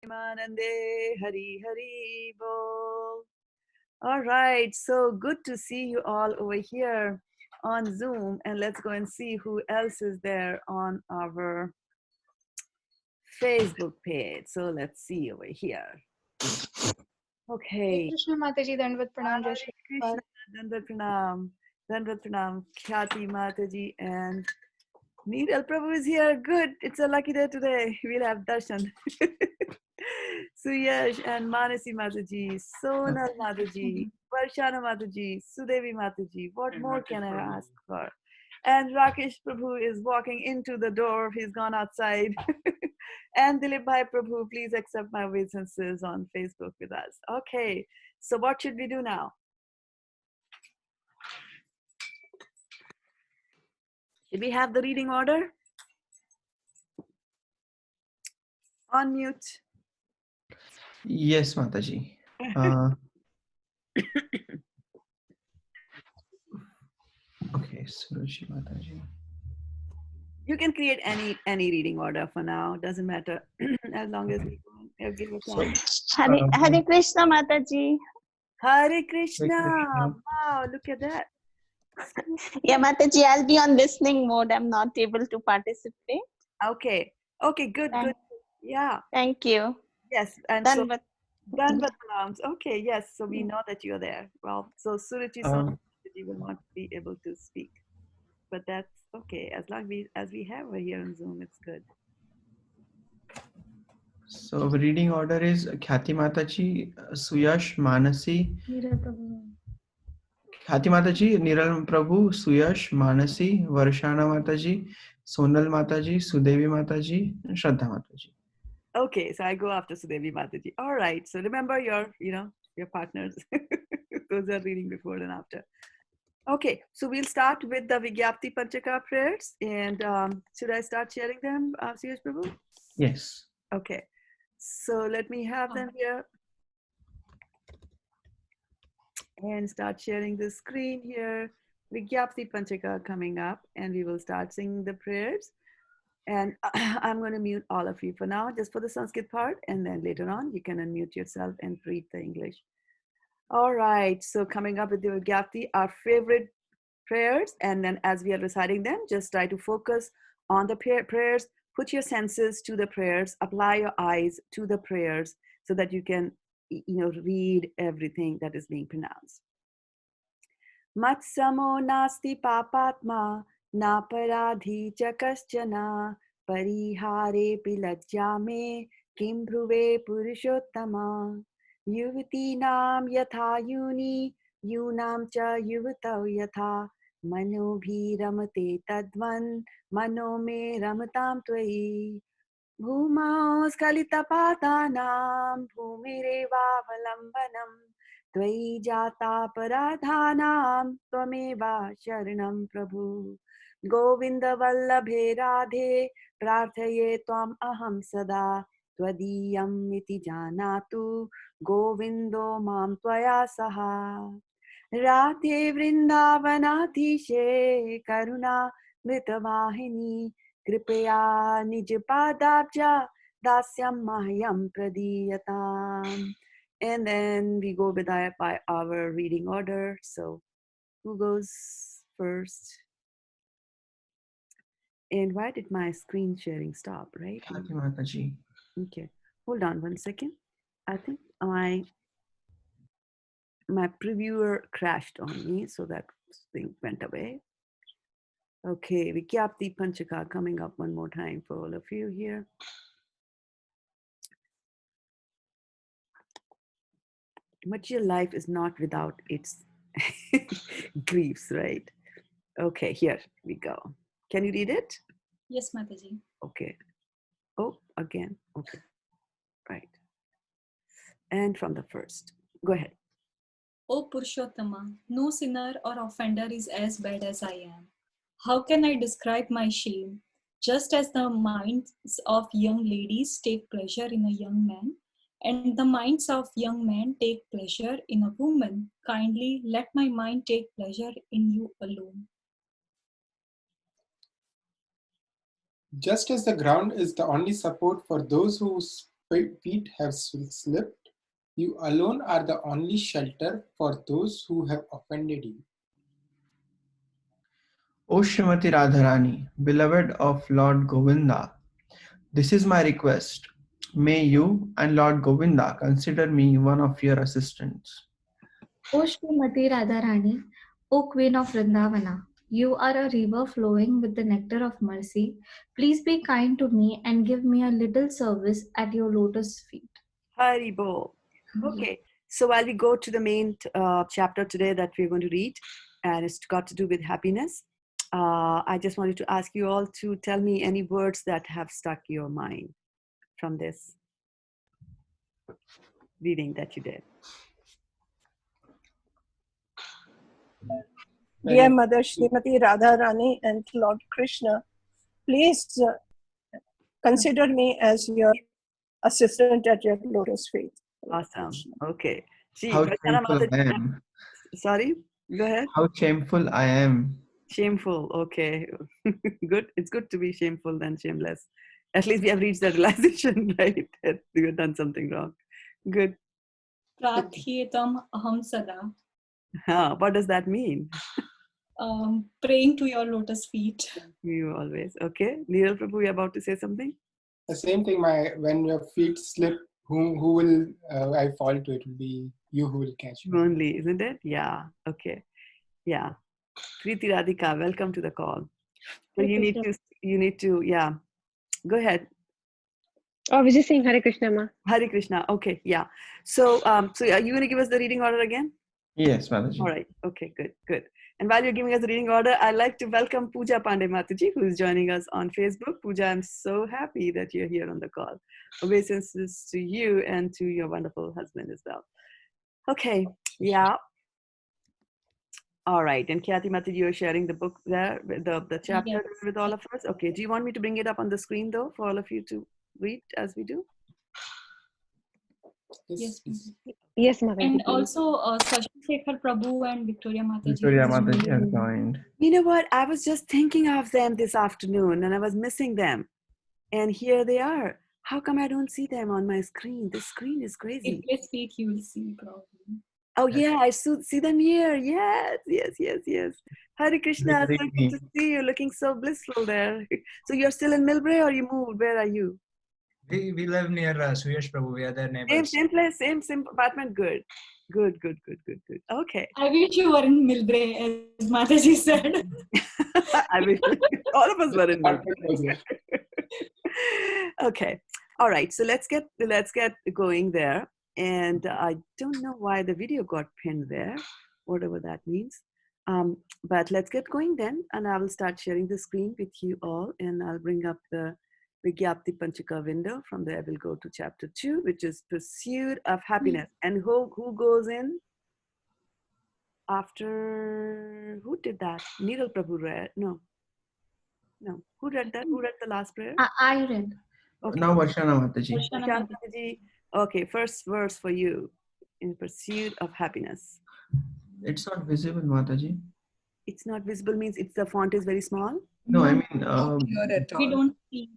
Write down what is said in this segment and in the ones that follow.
Manande Hari Hari Bol. All right, so good to see you all over here on Zoom, and let's go and see who else is there on our Facebook page. So let's see over here. Hare Okay. Krishna Mataji, Dandavat Pranam, Jai Hare Shri Krishna, Dandavat Pranam, Khyati Mataji, and Neeral Prabhu is here. Good. It's a lucky day today. We'll have darshan. Suyash and Manasi Mataji, Sonal Mataji, Varshana Mataji, Sudevi Mataji. What more can I ask for? And Rakesh Prabhu is walking into the door. He's gone outside. And Dilip Bhai Prabhu, please accept my obeisances on Facebook with us. Okay, so what should we do now? Should we have the reading order? On mute. Yes, Mataji. Okay, Suruchi Mataji. You can create any reading order for now. Doesn't matter as long as we give a chance. Hare Krishna Mataji. Hare Krishna. Krishna. Wow, look at that. Yeah, Mataji, I'll be on listening mode. I'm not able to participate. Okay. Okay, good, good. Yeah. Thank you. Yes. And Dandavat. Dandavat pranams. Okay, yes. So we know that you're there. Well, so Suruchi Sonji will not be able to speak. But that's okay. As long as we have her here on Zoom, it's good. So reading order is Khyati Mataji, Suyash, Manasi. Khyati Mataji, Niral Prabhu, Suyash, Manasi, Varshana Mataji, Sonal Mataji, Sudevi Mataji, and Shraddha Mataji. Okay, so I go after Sudevi Mataji. All right. So remember your partners. Those are reading before and after. Okay, so we'll start with the Vigyapti Panchaka prayers. And should I start sharing them, Suyash Prabhu? Yes. Okay, so let me have them here. And start sharing the screen here. Vigyapti Panchaka coming up, and we will start singing the prayers. And I'm going to mute all of you for now, just for the Sanskrit part. And then later on, you can unmute yourself and read the English. All right, so coming up with the Vigyapti, our favorite prayers. And then as we are reciting them, just try to focus on the prayers. Put your senses to the prayers. Apply your eyes to the prayers so that you can read everything that is being pronounced. Matsamo nasti papatma naparadhi cha kaschana parihare pilajyame kim bhruve purushottama yuvatinam yatha yuni yunam cha yuvatau yatha mano bhi ramate tadvan mano me ramatam tvai bhumao skalitapatanam bhumirevavalambanam त्वयि जातापराधानां त्वमेव शरणं प्रभु गोविन्द वल्लभे राधे प्रार्थये त्वम् अहं सदा त्वदीयम् इति जानातु गोविन्दो मां त्वया सह राधे वृन्दावनाधीशे करुणा मृतवाहिनी कृपया निजपादाब्ज दास्यं मह्यं प्रदीयताम्. And then we go by our reading order. So who goes first? And why did my screen sharing stop, right? Khyati Mataji. Okay, hold on 1 second. I think my previewer crashed on me, so that thing went away. Okay, Vigyapti Panchaka coming up one more time for all of you here. Material life is not without its griefs, right? Okay, here we go. Can you read it? Yes, Mataji. Okay. Oh, again. Okay. Right. And from the first. Go ahead. O Purushottama, no sinner or offender is as bad as I am. How can I describe my shame? Just as the minds of young ladies take pleasure in a young man, and the minds of young men take pleasure in a woman, kindly let my mind take pleasure in you alone. Just as the ground is the only support for those who feet have slipped. You alone are the only shelter for those who have offended you. O Srimati Radharani, beloved of Lord Govinda, this is my request. May you and Lord Govinda consider me one of your assistants. O Srimati Radharani, O Queen of Vrindavana, you are a river flowing with the nectar of mercy. Please be kind to me and give me a little service at your lotus feet. Hari Bol. Okay, so while we go to the main chapter today that we're going to read, and it's got to do with happiness, I just wanted to ask you all to tell me any words that have stuck your mind from this reading that you did. Dear Mother Srimati Radharani and Lord Krishna, please consider me as your assistant at your lotus feet. Awesome. Okay. See, How Varshana shameful I Mataji. am. Sorry, go ahead. How shameful I am. Shameful. Okay. Good. It's good to be shameful than shameless. At least we have reached that realization, right? That we have done something wrong. Good. Pratyetam aham sada. What does that mean? Praying to your lotus feet. You always. Okay. Neeral Prabhu, you're about to say something? The same thing, when your feet slip, who will I fall to? It will be you who will catch me. Only, isn't it? Yeah. Okay. Yeah. Preeti Radhika, welcome to the call. So Hare you need to, yeah. Go ahead. Oh, I was just saying Hare Krishna, Ma. Hare Krishna. Okay. Yeah. So, so are you going to give us the reading order again? Yes, Mataji. All right. Okay, good, good. And while you're giving us the reading order, I'd like to welcome Pooja Pandey Mataji, who is joining us on Facebook. Pooja, I'm so happy that you're here on the call. Obeisances to you and to your wonderful husband as well. Okay, yeah. All right. And Khyati Mataji, you're sharing the book there, the chapter Yes. with all of us. Okay. Do you want me to bring it up on the screen, though, for all of you to read as we do? Yes. Yes, Mataji. And please. also Sashi Shekhar Prabhu and Victoria Mataji. Victoria Mataji has joined. You know what? I was just thinking of them this afternoon and I was missing them. And here they are. How come I don't see them on my screen? The screen is crazy. If they speak, you will see probably. Oh, yeah, I see them here. Yes, yes, yes, yes. Hare Krishna, so good to see you. Looking so blissful there. So you're still in Millbrae or you moved? Where are you? We live near Suyash Prabhu. We are their neighbors. Same place, same apartment. Good. Good. Okay. I wish you were in Millbrae, as Mataji said. I wish all of us were in Millbrae. Okay. All right. So let's get going there. And I don't know why the video got pinned there, whatever that means. But let's get going then. And I will start sharing the screen with you all. And I'll bring up the Vigyapti Panchika window. From there, we'll go to chapter 2, which is Pursuit of Happiness. And who goes in after? Who did that? Neeral Prabhu read? No. Who read that? Who read the last prayer? I read. Okay. Now Varshana Mataji. Varshana Mataji. Okay, first verse for you. In pursuit of happiness. It's not visible, Mataji. It's not visible means the font is very small? No, I mean, We don't see.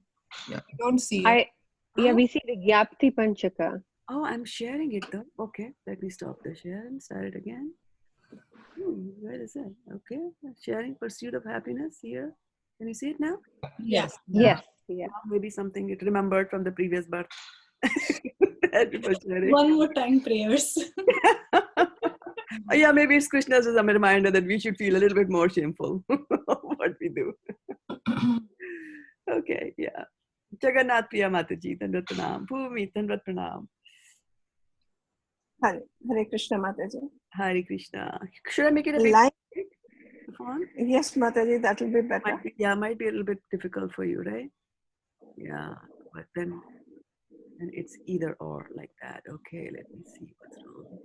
Yeah. We don't see it. Yeah, we see the Vigyapti Panchaka. Oh, I'm sharing it though. Okay, let me stop the share and start it again. Where is it? Okay, sharing pursuit of happiness here. Can you see it now? Yes. Yes. Yeah. Maybe something it remembered from the previous birth. One more time prayers. Yeah, maybe it's Krishna's as a reminder that we should feel a little bit more shameful what we do. Okay, yeah. Jagannath Priya Mataji, Dandvat Pranam. Bhumi, Dandvat Pranam. Hare Krishna, Mataji. Hare Krishna. Should I make it a big font? Yes, Mataji, that will be better. Might be a little bit difficult for you, right? Yeah, but then it's either or like that. Okay, let me see what's wrong.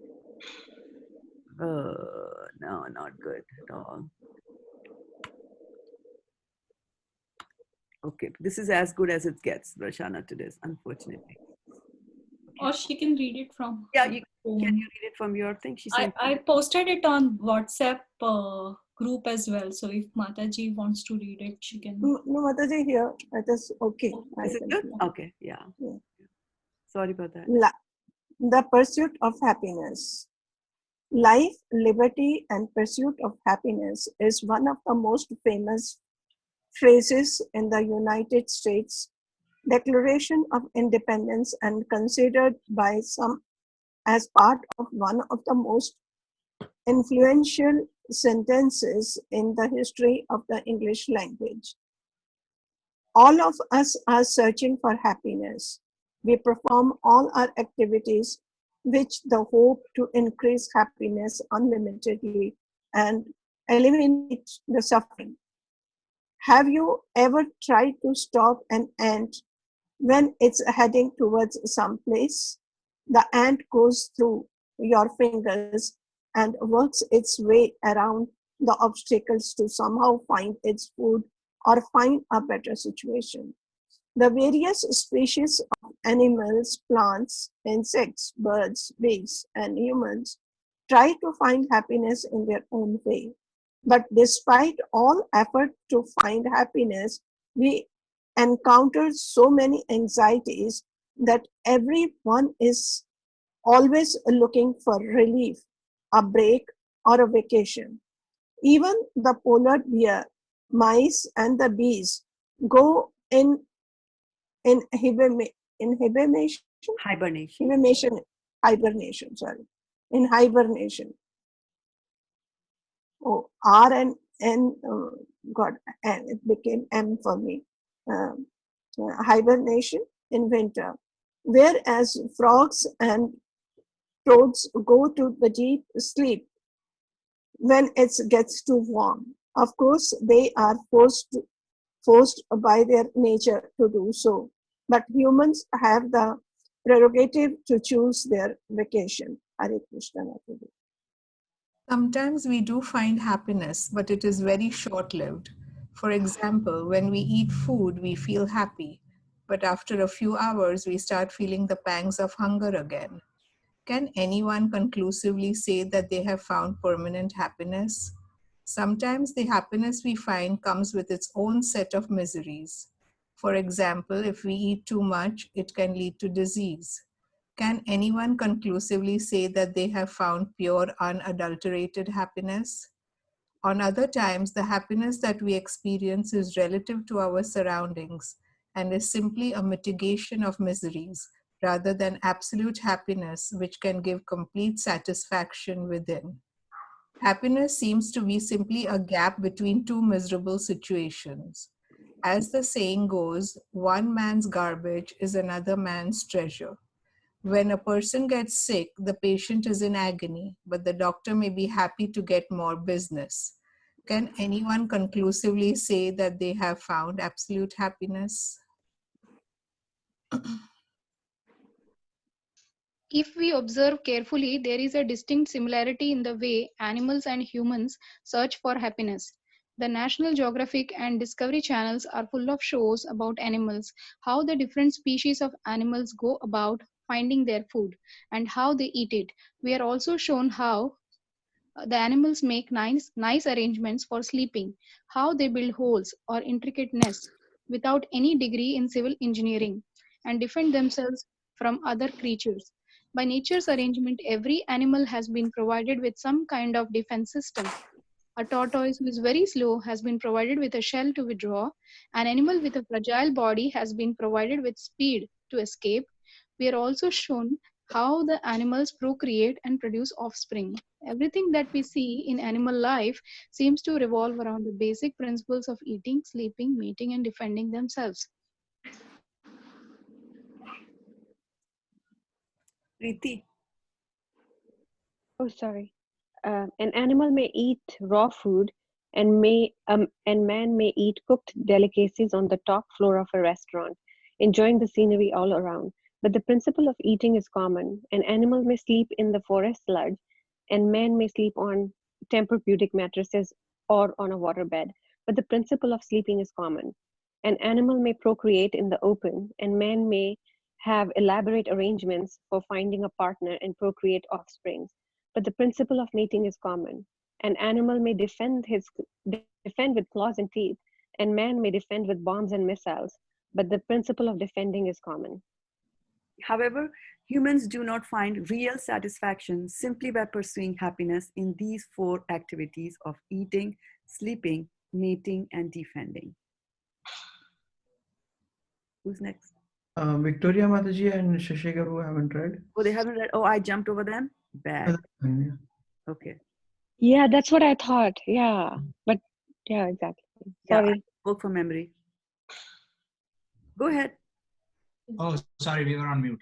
No, not good at all. Okay, this is as good as it gets, Varshana, to this, unfortunately. Or she can read it from. Yeah, can you read it from your thing? She said. I posted it on WhatsApp group as well. So if Mataji wants to read it, she can. No, Mataji, here it is okay. Is it good? Okay, yeah. Sorry about that. The pursuit of happiness. Life, liberty, and pursuit of happiness is one of the most famous phrases in the United States Declaration of Independence and considered by some as part of one of the most influential sentences in the history of the English language. All of us are searching for happiness. We perform all our activities which the hope to increase happiness unlimitedly and eliminate the suffering. Have you ever tried to stop an ant when it's heading towards some place? The ant goes through your fingers and works its way around the obstacles to somehow find its food or find a better situation. The various species of animals, plants, insects, birds, bees, and humans try to find happiness in their own way. But despite all effort to find happiness, we encounter so many anxieties that everyone is always looking for relief, a break, or a vacation. Even the polar bear, mice, and the bees go in hibernation, Hibernation. hibernation, sorry, in hibernation. Oh, R and N, God, and it became M for me. Um, Hibernation in winter, whereas frogs and toads go to the deep sleep when it gets too warm. Of course, they are forced by their nature to do so, but humans have the prerogative to choose their vacation. Hare Krishna. Mataji. Sometimes we do find happiness, but it is very short lived. For example, when we eat food, we feel happy, but after a few hours, we start feeling the pangs of hunger again. Can anyone conclusively say that they have found permanent happiness? Sometimes the happiness we find comes with its own set of miseries. For example, if we eat too much, it can lead to disease. Can anyone conclusively say that they have found pure, unadulterated happiness? On other times, the happiness that we experience is relative to our surroundings and is simply a mitigation of miseries rather than absolute happiness, which can give complete satisfaction within. Happiness seems to be simply a gap between two miserable situations. As the saying goes, one man's garbage is another man's treasure. When a person gets sick, the patient is in agony, but the doctor may be happy to get more business. Can anyone conclusively say that they have found absolute happiness? If we observe carefully, there is a distinct similarity in the way animals and humans search for happiness. The National Geographic and Discovery channels are full of shows about animals, how the different species of animals go about finding their food, and how they eat it. We are also shown how the animals make nice arrangements for sleeping, how they build holes or intricate nests without any degree in civil engineering, and defend themselves from other creatures. By nature's arrangement, every animal has been provided with some kind of defense system. A tortoise who is very slow has been provided with a shell to withdraw. An animal with a fragile body has been provided with speed to escape. We are also shown how the animals procreate and produce offspring. Everything that we see in animal life seems to revolve around the basic principles of eating, sleeping, mating, and defending themselves. Preeti. Oh, sorry. An animal may eat raw food, and man may eat cooked delicacies on the top floor of a restaurant, enjoying the scenery all around. But the principle of eating is common. An animal may sleep in the forest sludge, and man may sleep on Tempur-Pedic mattresses or on a waterbed. But the principle of sleeping is common. An animal may procreate in the open, and man may have elaborate arrangements for finding a partner and procreate offspring. But the principle of mating is common. An animal may defend with claws and teeth, and man may defend with bombs and missiles. But the principle of defending is common. However, humans do not find real satisfaction simply by pursuing happiness in these four activities of eating, sleeping, mating, and defending. Who's next? Victoria Mataji and Shashika who haven't read. Oh, they haven't read. Oh, I jumped over them? Bad. Okay. Yeah, that's what I thought. Yeah. But yeah, exactly. Yeah, I Sorry. spoke from memory. Go ahead. Oh, sorry, we were on mute.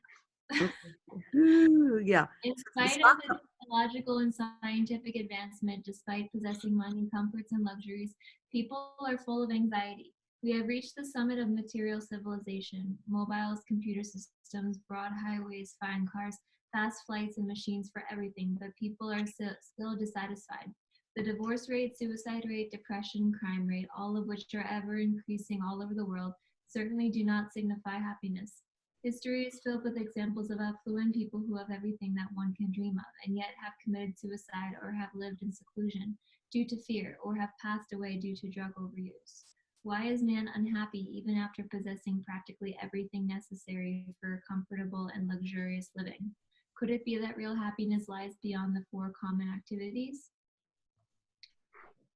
Yeah. In spite of the technological and scientific advancement, despite possessing money, comforts, and luxuries, people are full of anxiety. We have reached the summit of material civilization: mobiles, computer systems, broad highways, fine cars, fast flights, and machines for everything, but people are still dissatisfied. The divorce rate, suicide rate, depression, crime rate, all of which are ever increasing all over the world, certainly do not signify happiness. History is filled with examples of affluent people who have everything that one can dream of, and yet have committed suicide or have lived in seclusion due to fear or have passed away due to drug overuse. Why is man unhappy even after possessing practically everything necessary for comfortable and luxurious living? Could it be that real happiness lies beyond the four common activities?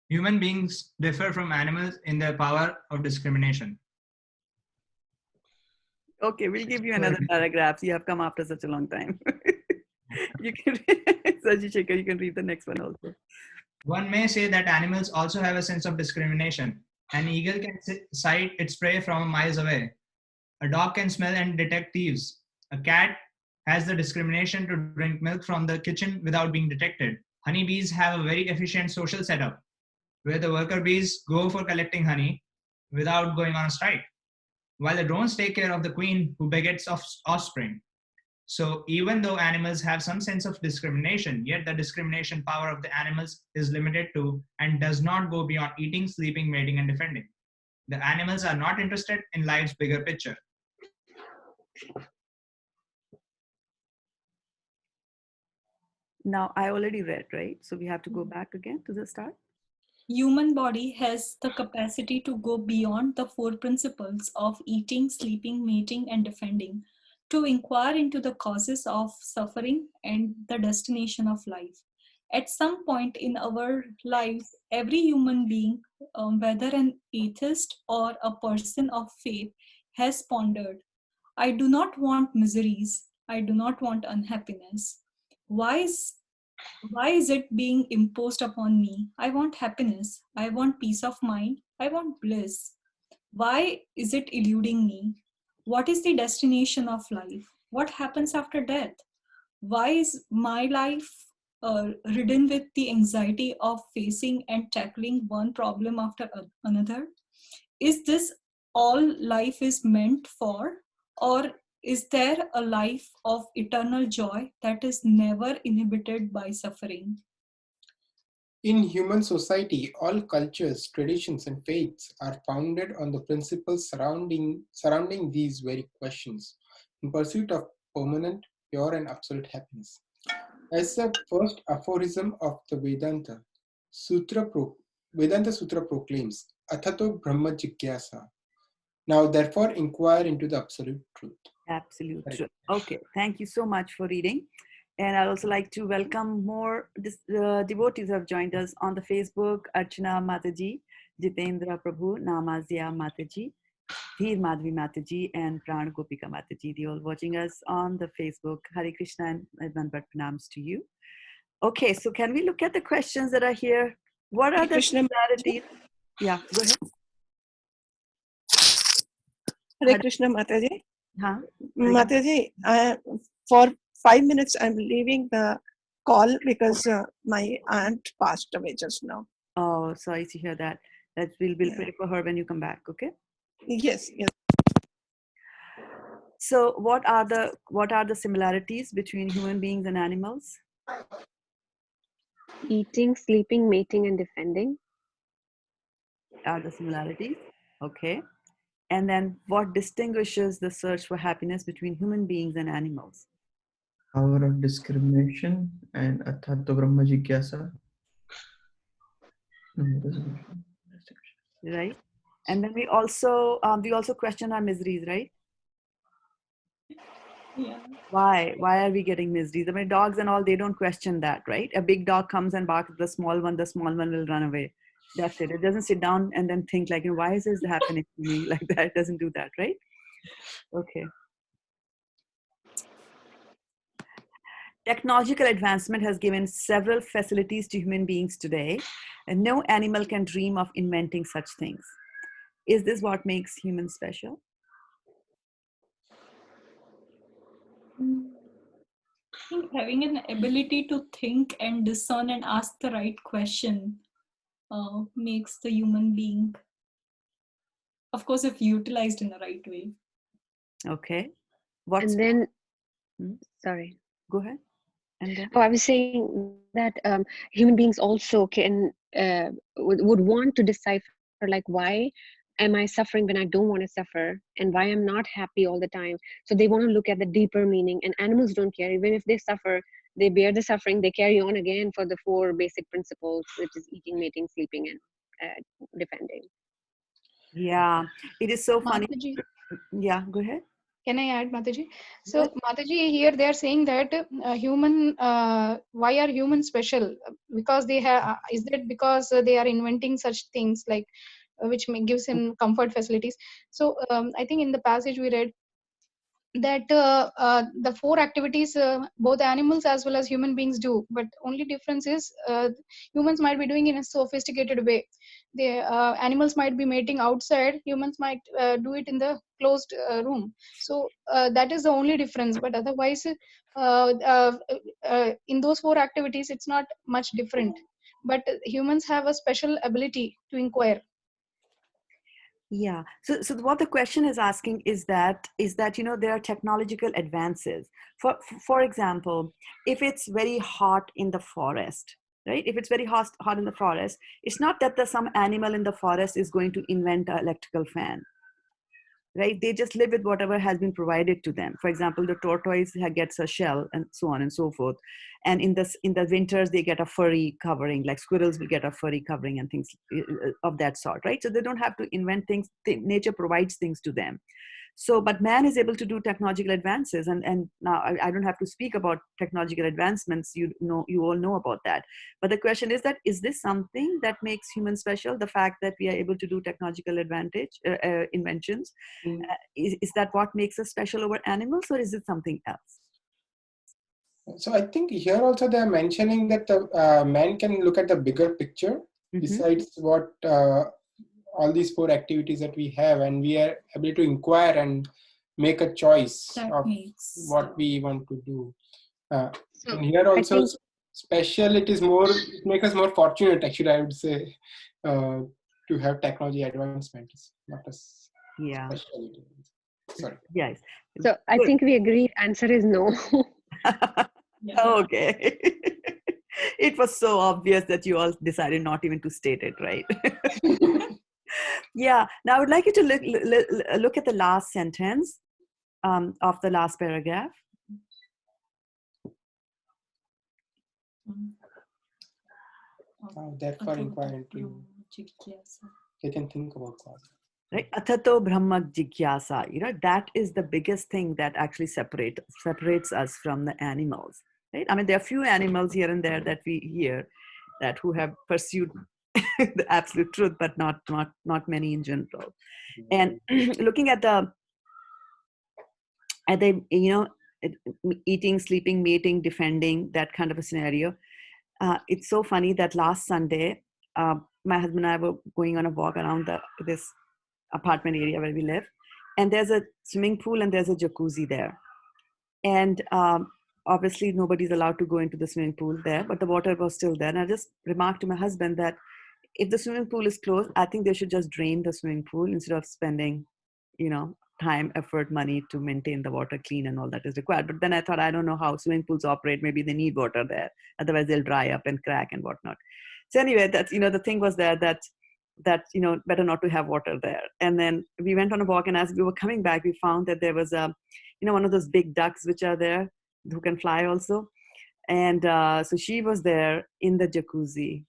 Human beings differ from animals in their power of discrimination. Okay, we'll give you another paragraph. You have come after such a long time. You can, Saji Shekhar, you can read the next one also. One may say that animals also have a sense of discrimination. An eagle can sight its prey from miles away. A dog can smell and detect thieves. A cat has the discrimination to drink milk from the kitchen without being detected. Honeybees have a very efficient social setup, where the worker bees go for collecting honey without going on a strike, while the drones take care of the queen who begets offspring. So even though animals have some sense of discrimination, yet the discrimination power of the animals is limited to and does not go beyond eating, sleeping, mating, and defending. The animals are not interested in life's bigger picture. Now, I already read, right? So we have to go back again to the start. Human body has the capacity to go beyond the four principles of eating, sleeping, mating, and defending, to inquire into the causes of suffering and the destination of life. At some point in our lives, every human being, whether an atheist or a person of faith, has pondered, I do not want miseries, I do not want unhappiness. Why is why is it being imposed upon me? I want happiness. I want peace of mind. I want bliss. Why is it eluding me? What is the destination of life? What happens after death? Why is my life ridden with the anxiety of facing and tackling one problem after another? Is this all life is meant for? Or is there a life of eternal joy that is never inhibited by suffering? In human society, all cultures, traditions, and faiths are founded on the principles surrounding these very questions in pursuit of permanent, pure, and absolute happiness. As the first aphorism of the Vedanta Sutra proclaims, Athato Brahma Jigyasa. Now, therefore, inquire into the absolute truth. Absolute truth. Okay, thank you so much for reading. And I'd also like to welcome more devotees who have joined us on the Facebook: Archana Mataji, Jitendra Prabhu, Namazia Mataji, Dheer Madhvi Mataji, and Pran Gopika Mataji. They all watching us on the Facebook. Hare Krishna and Advanvat Pranams to you. Okay, so can we look at the questions that are here? What are the similarities? Yeah, go ahead. Hare Krishna Mataji. Huh? Mataji, for 5 minutes I'm leaving the call because my aunt passed away just now. Oh, sorry to hear that. We'll pray for her when you come back, okay? Yes, yes. So what are the similarities between human beings and animals? Eating, sleeping, mating, and defending. Are the similarities? Okay. And then what distinguishes the search for happiness between human beings and animals? Power of discrimination and Athato Brahma Jigyasa. Right. And then we also question our miseries, right? Yeah. Why are we getting miseries? I mean, dogs and all, they don't question that, right? A big dog comes and barks at the small one will run away. That's it. It doesn't sit down and then think like, why is this happening to me like that? It doesn't do that, right? Okay. Technological advancement has given several facilities to human beings today, and no animal can dream of inventing such things. Is this what makes humans special? I think having an ability to think and discern and ask the right question makes the human being, of course, if utilized in the right way. Okay. What's And then, Hmm? sorry. Go ahead. And then Oh, I was saying that human beings also can would want to decipher like why am I suffering when I don't want to suffer, and why I'm not happy all the time. So they want to look at the deeper meaning. And animals don't care. Even if they suffer, they bear the suffering. They carry on again for the 4 basic principles, which is eating, mating, sleeping, and defending. yeah, it is so funny. Mataji, Yeah, go ahead. can I add, Mataji? So, Yes. Mataji, here they are saying that why are humans special? Because they have, is that because they are inventing such things like which gives him comfort facilities? So, I think in the passage we read that the 4 activities both animals as well as human beings do, but only difference is humans might be doing in a sophisticated way. The animals might be mating outside, humans might do it in the closed room. So that is the only difference, but otherwise in those 4 activities it's not much different, but humans have a special ability to inquire. Yeah. So what the question is asking is that there are technological advances. For example, if it's very hot in the forest, right? If it's very hot in the forest, it's not that some animal in the forest is going to invent an electrical fan, right? They just live with whatever has been provided to them. For example, the tortoise gets a shell and so on and so forth. And in the winters, they get a furry covering, like squirrels will get a furry covering and things of that sort, right? So they don't have to invent things. Nature provides things to them. So, but man is able to do technological advances, and now I don't have to speak about technological advancements. You all know about that. But the question is this something that makes humans special? The fact that we are able to do technological inventions, is that what makes us special over animals, or is it something else? So I think here also they are mentioning that the man can look at the bigger picture besides what all these 4 activities that we have, and we are able to inquire and make a choice of what we want to do. And here also special, it makes us more fortunate, actually, I would say, to have technology advancement. It's not as special. Sorry. Yes. So I think we agree. Answer is no. Okay. It was so obvious that you all decided not even to state it, right? Yeah. Now I would like you to look at the last sentence of the last paragraph. Therefore, inquire into. They can think about God. Right? Athato Brahma Jigyasa. That is the biggest thing that actually separates us from the animals. Right? I mean, there are few animals here and there that we hear that who have pursued the absolute truth, but not many in general. And looking at the eating, sleeping, mating, defending, that kind of a scenario, it's so funny that last Sunday, my husband and I were going on a walk around this apartment area where we live, and there's a swimming pool and there's a jacuzzi there, and obviously nobody's allowed to go into the swimming pool there, but the water was still there. And I just remarked to my husband that if the swimming pool is closed, I think they should just drain the swimming pool instead of spending time, effort, money to maintain the water clean and all that is required. But then I thought, I don't know how swimming pools operate. Maybe they need water there, otherwise they'll dry up and crack and whatnot. So anyway, that's the thing was there that better not to have water there. And then we went on a walk, and as we were coming back, we found that there was one of those big ducks which are there who can fly also. And so she was there in the jacuzzi.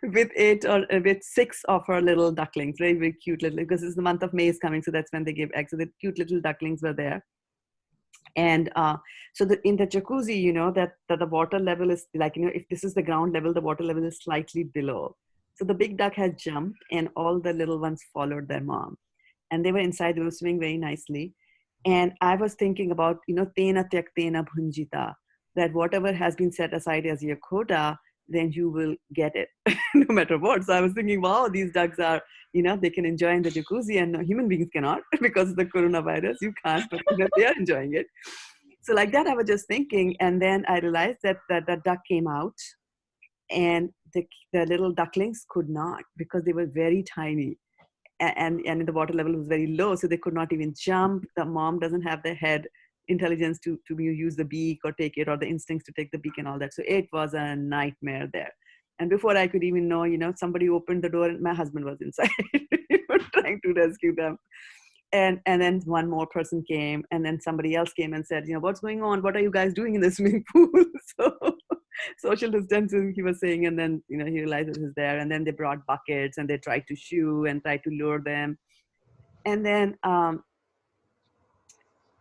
with 6 of her little ducklings, very, very cute little, because it's the month of May is coming, so that's when they give eggs. So the cute little ducklings were there. And so in the jacuzzi, that the water level is like, if this is the ground level, the water level is slightly below. So the big duck has jumped and all the little ones followed their mom. And they were inside, they were swimming very nicely. And I was thinking about, tena tyaktena bhunjita, that whatever has been set aside as your quota, then you will get it no matter what. So I was thinking, wow, these ducks are, they can enjoy in the jacuzzi and human beings cannot because of the coronavirus. You can't, but they are enjoying it. So like that, I was just thinking. And then I realized that the duck came out and the little ducklings could not because they were very tiny. And the water level was very low, so they could not even jump. The mom doesn't have the head intelligence to use the beak or take it, or the instincts to take the beak and all that. So it was a nightmare there. And before I could even know, somebody opened the door and my husband was inside trying to rescue them. And then one more person came, and then somebody else came and said, what's going on? What are you guys doing in the swimming pool? So social distancing, he was saying, and then, he realizes he's there. And then they brought buckets and they tried to shoo and tried to lure them. And then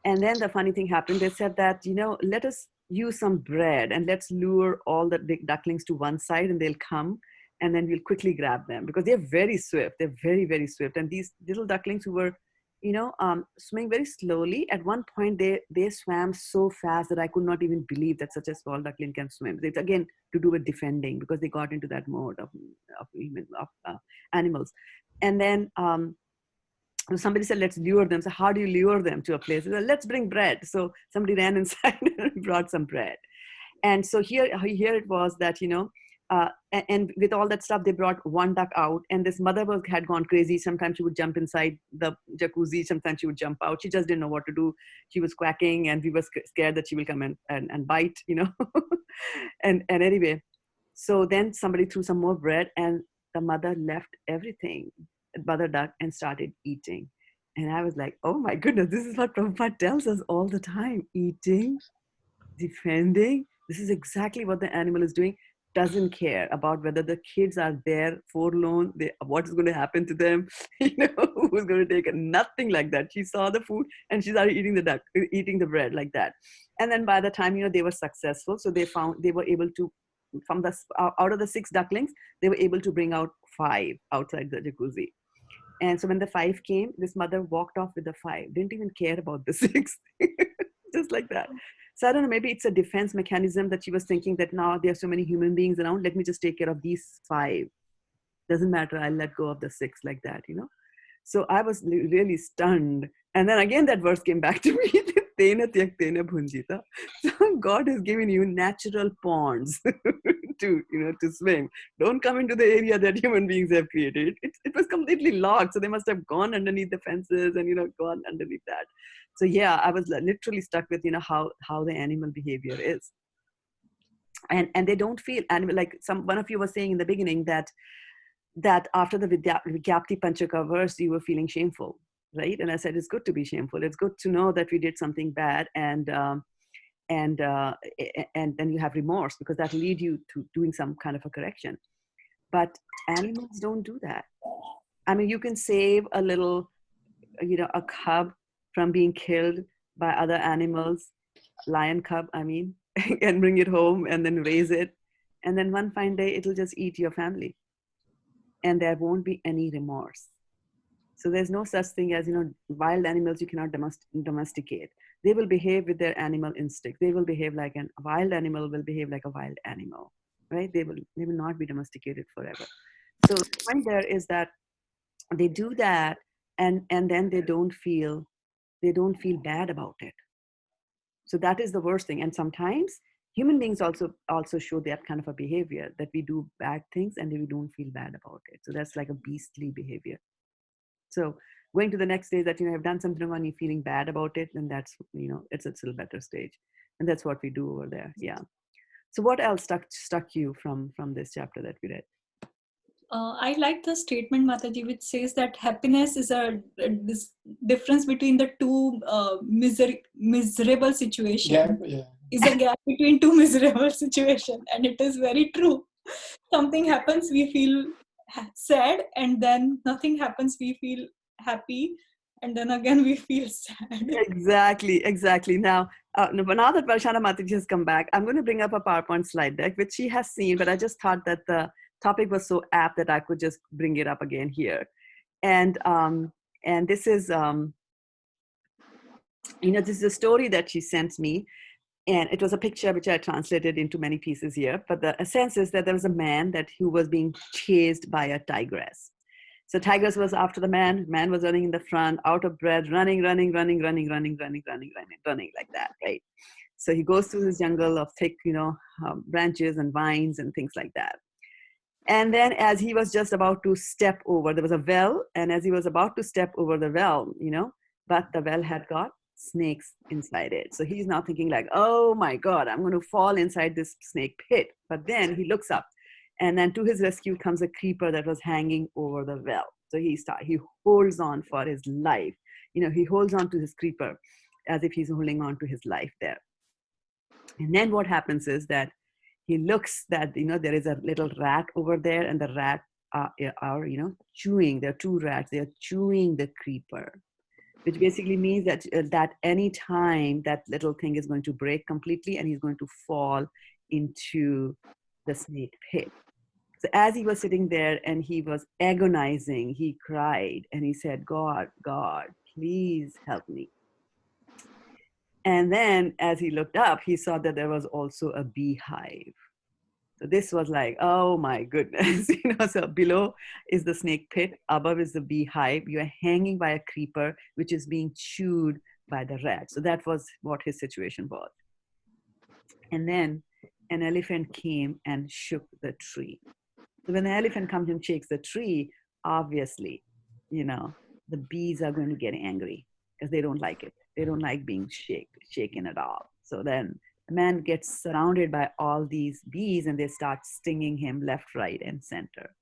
the funny thing happened. They said that, let us use some bread and let's lure all the ducklings to one side and they'll come and then we'll quickly grab them because they're very swift. They're very, very swift. And these little ducklings who were, swimming very slowly. At one point, they swam so fast that I could not even believe that such a small duckling can swim. It's again to do with defending because they got into that mode of animals. And then somebody said, let's lure them. So how do you lure them to a place? Said, let's bring bread. So somebody ran inside and brought some bread. And so here it was that, and with all that stuff, they brought one duck out, and this mother had gone crazy. Sometimes she would jump inside the jacuzzi. Sometimes she would jump out. She just didn't know what to do. She was quacking, and we were scared that she will come and bite, and anyway, so then somebody threw some more bread, and the mother left everything, mother duck, and started eating. And I was like, oh my goodness, this is what Prabhupada tells us all the time. Eating, defending. This is exactly what the animal is doing. Doesn't care about whether the kids are there forlorn, what is going to happen to them, who's going to take it, nothing like that. She saw the food and she started eating the bread like that. And then by the time, they were successful. So they were able to, out of the 6 ducklings, they were able to bring out 5 outside the jacuzzi. And so when the 5 came, this mother walked off with the 5, didn't even care about the 6, just like that. So I don't know, maybe it's a defense mechanism that she was thinking that now there are so many human beings around, let me just take care of these 5. Doesn't matter, I'll let go of the 6 like that, So I was really stunned. And then again, that verse came back to me, tena tyaktena bhunjita. So God has given you natural ponds to swim. Don't come into the area that human beings have created. It was completely locked. So they must have gone underneath the fences and, gone underneath that. So yeah, I was literally stuck with, how the animal behavior is. And they don't feel animal, like one of you was saying in the beginning that after the Vigyapti Panchaka verse, you were feeling shameful, right? And I said, it's good to be shameful. It's good to know that we did something bad, and then you have remorse because that lead you to doing some kind of a correction. But animals don't do that. I mean, you can save a little, a cub from being killed by other animals, lion cub, I mean, and bring it home and then raise it. And then one fine day, it'll just eat your family. And there won't be any remorse. So there's no such thing as, wild animals you cannot domesticate. They will behave with their animal instinct. They will behave like a wild animal will behave like a wild animal, right? They will not be domesticated forever. So the point there is that they do that and then they don't feel bad about it. So that is the worst thing. And sometimes human beings also show that kind of a behavior, that we do bad things and we don't feel bad about it. So that's like a beastly behavior. So going to the next stage that, have done something wrong and you're feeling bad about it, then that's, it's a still better stage. And that's what we do over there. Yeah. So what else stuck you from this chapter that we read? I like the statement, Mataji, which says that happiness is this difference between the two miserable situations. Yeah. Is a gap between two miserable situations, and it is very true. Something happens, we feel sad, and then nothing happens, we feel happy, and then again we feel sad. Exactly. Now that Varshana Mataji has come back, I'm going to bring up a PowerPoint slide deck, which she has seen, but I just thought that the topic was so apt that I could just bring it up again here. And this is, this is a story that she sent me. And it was a picture which I translated into many pieces here. But the essence is that there was a man who was being chased by a tigress. So tigress was after the man. Man was running in the front, out of breath, running like that, right? So he goes through this jungle of thick, branches and vines and things like that. And then as he was just about to step over, there was a well, and as he was about to step over the well, but the well had got snakes inside it. So he's now thinking like, oh my God, I'm going to fall inside this snake pit. But then he looks up, and then to his rescue comes a creeper that was hanging over the well. So he holds on for his life. He holds on to his creeper as if he's holding on to his life there. And then what happens is that he looks that, there is a little rat over there, and the rat are chewing. There are two rats. They are chewing the creeper, which basically means that any time that little thing is going to break completely and he's going to fall into the snake pit. So as he was sitting there and he was agonizing, he cried and he said, God, please help me. And then as he looked up, he saw that there was also a beehive. So this was like, oh my goodness, so below is the snake pit, above is the beehive. You are hanging by a creeper, which is being chewed by the rat. So that was what his situation was. And then an elephant came and shook the tree. So when the elephant comes and shakes the tree, obviously, the bees are going to get angry because they don't like it. They don't like being shaken at all. So then the man gets surrounded by all these bees and they start stinging him left, right, and center.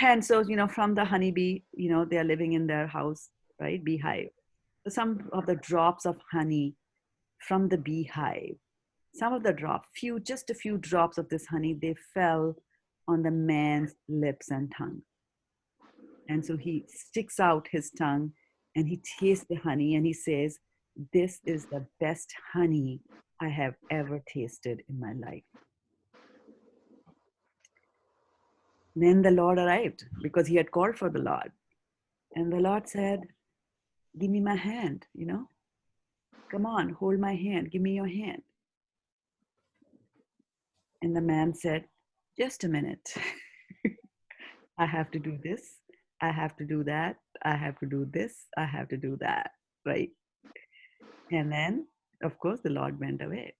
And so, from the honeybee, they are living in their house, right? Beehive. So some of the drops of honey from the beehive, just a few drops of this honey, they fell on the man's lips and tongue. And so he sticks out his tongue and he tastes the honey and he says, this is the best honey I have ever tasted in my life. Then the Lord arrived because he had called for the Lord. And the Lord said, give me my hand, come on, hold my hand, give me your hand. And the man said, just a minute. I have to do this. I have to do that. I have to do this. I have to do that, right? And then, of course, the Lord went away.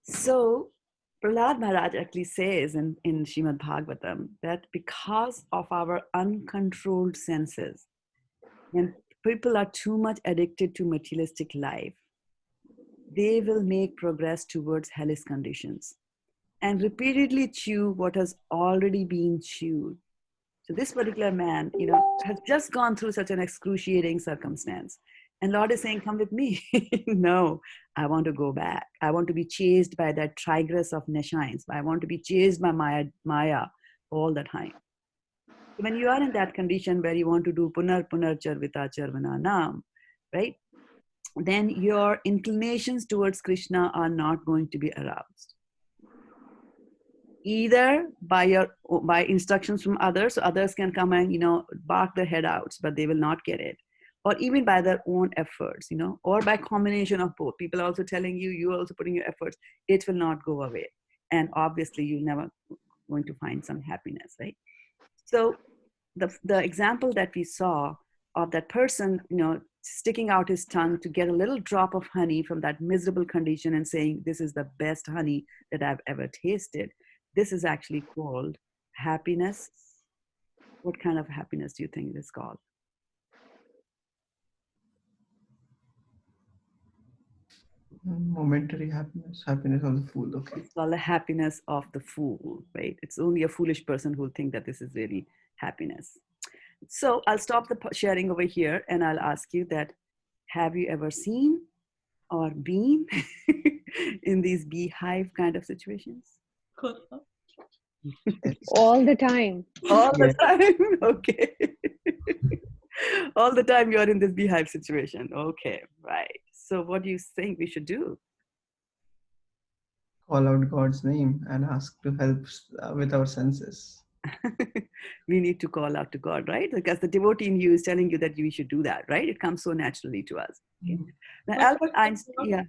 So Prahlad Maharaj actually says in Srimad Bhagavatam that because of our uncontrolled senses, when people are too much addicted to materialistic life, they will make progress towards hellish conditions and repeatedly chew what has already been chewed. So this particular man, has just gone through such an excruciating circumstance. And Lord is saying, come with me. No, I want to go back. I want to be chased by that tigress of Neshines. I want to be chased by Maya all the time. When you are in that condition where you want to do punar charvita charvana nam, right? Then your inclinations towards Krishna are not going to be aroused. Either by instructions from others, so others can come and bark their head out, but they will not get it, or even by their own efforts, or by combination of both. People are also telling you are also putting your efforts, it will not go away, and obviously you're never going to find some happiness, right? So the example that we saw of that person, sticking out his tongue to get a little drop of honey from that miserable condition and saying, this is the best honey that I've ever tasted. This is actually called happiness. What kind of happiness do you think it is called? Momentary happiness of the fool. Okay. It's called the happiness of the fool, right? It's only a foolish person who will think that this is really happiness. So I'll stop the sharing over here and I'll ask you that, have you ever seen or been in these beehive kind of situations? All the time. All the Yes. time. Okay. All the time you're in this beehive situation. Okay, right. So what do you think we should do? Call out God's name and ask to help with our senses. We need to call out to God, right? Because the devotee in you is telling you that we should do that, right? It comes so naturally to us. Okay? Now, But Albert Einstein, yeah, go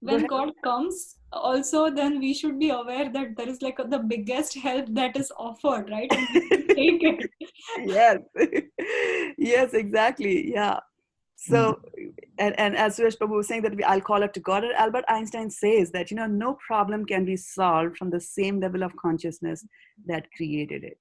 when ahead. God comes, also then we should be aware that there is like the biggest help that is offered, right? And we should take it. Yes, yes, exactly. Yeah. So, and as Suresh Prabhu was saying that I'll call it to God. And Albert Einstein says that, no problem can be solved from the same level of consciousness that created it.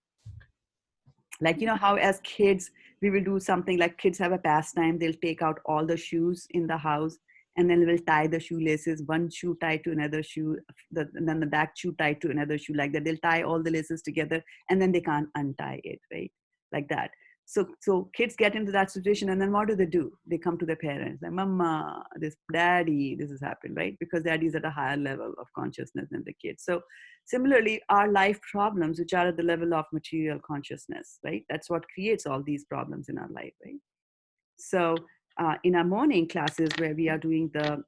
Like, how as kids, we will do something like kids have a pastime. They'll take out all the shoes in the house and then we'll tie the shoelaces, one shoe tied to another shoe, and then the back shoe tied to another shoe, like that. They'll tie all the laces together and then they can't untie it, right? Like that. So kids get into that situation and then what do? They come to their parents like, Mama, Daddy, this has happened, right? Because daddy is at a higher level of consciousness than the kids. So similarly, our life problems, which are at the level of material consciousness, right? That's what creates all these problems in our life, right? So in our morning classes where we are doing the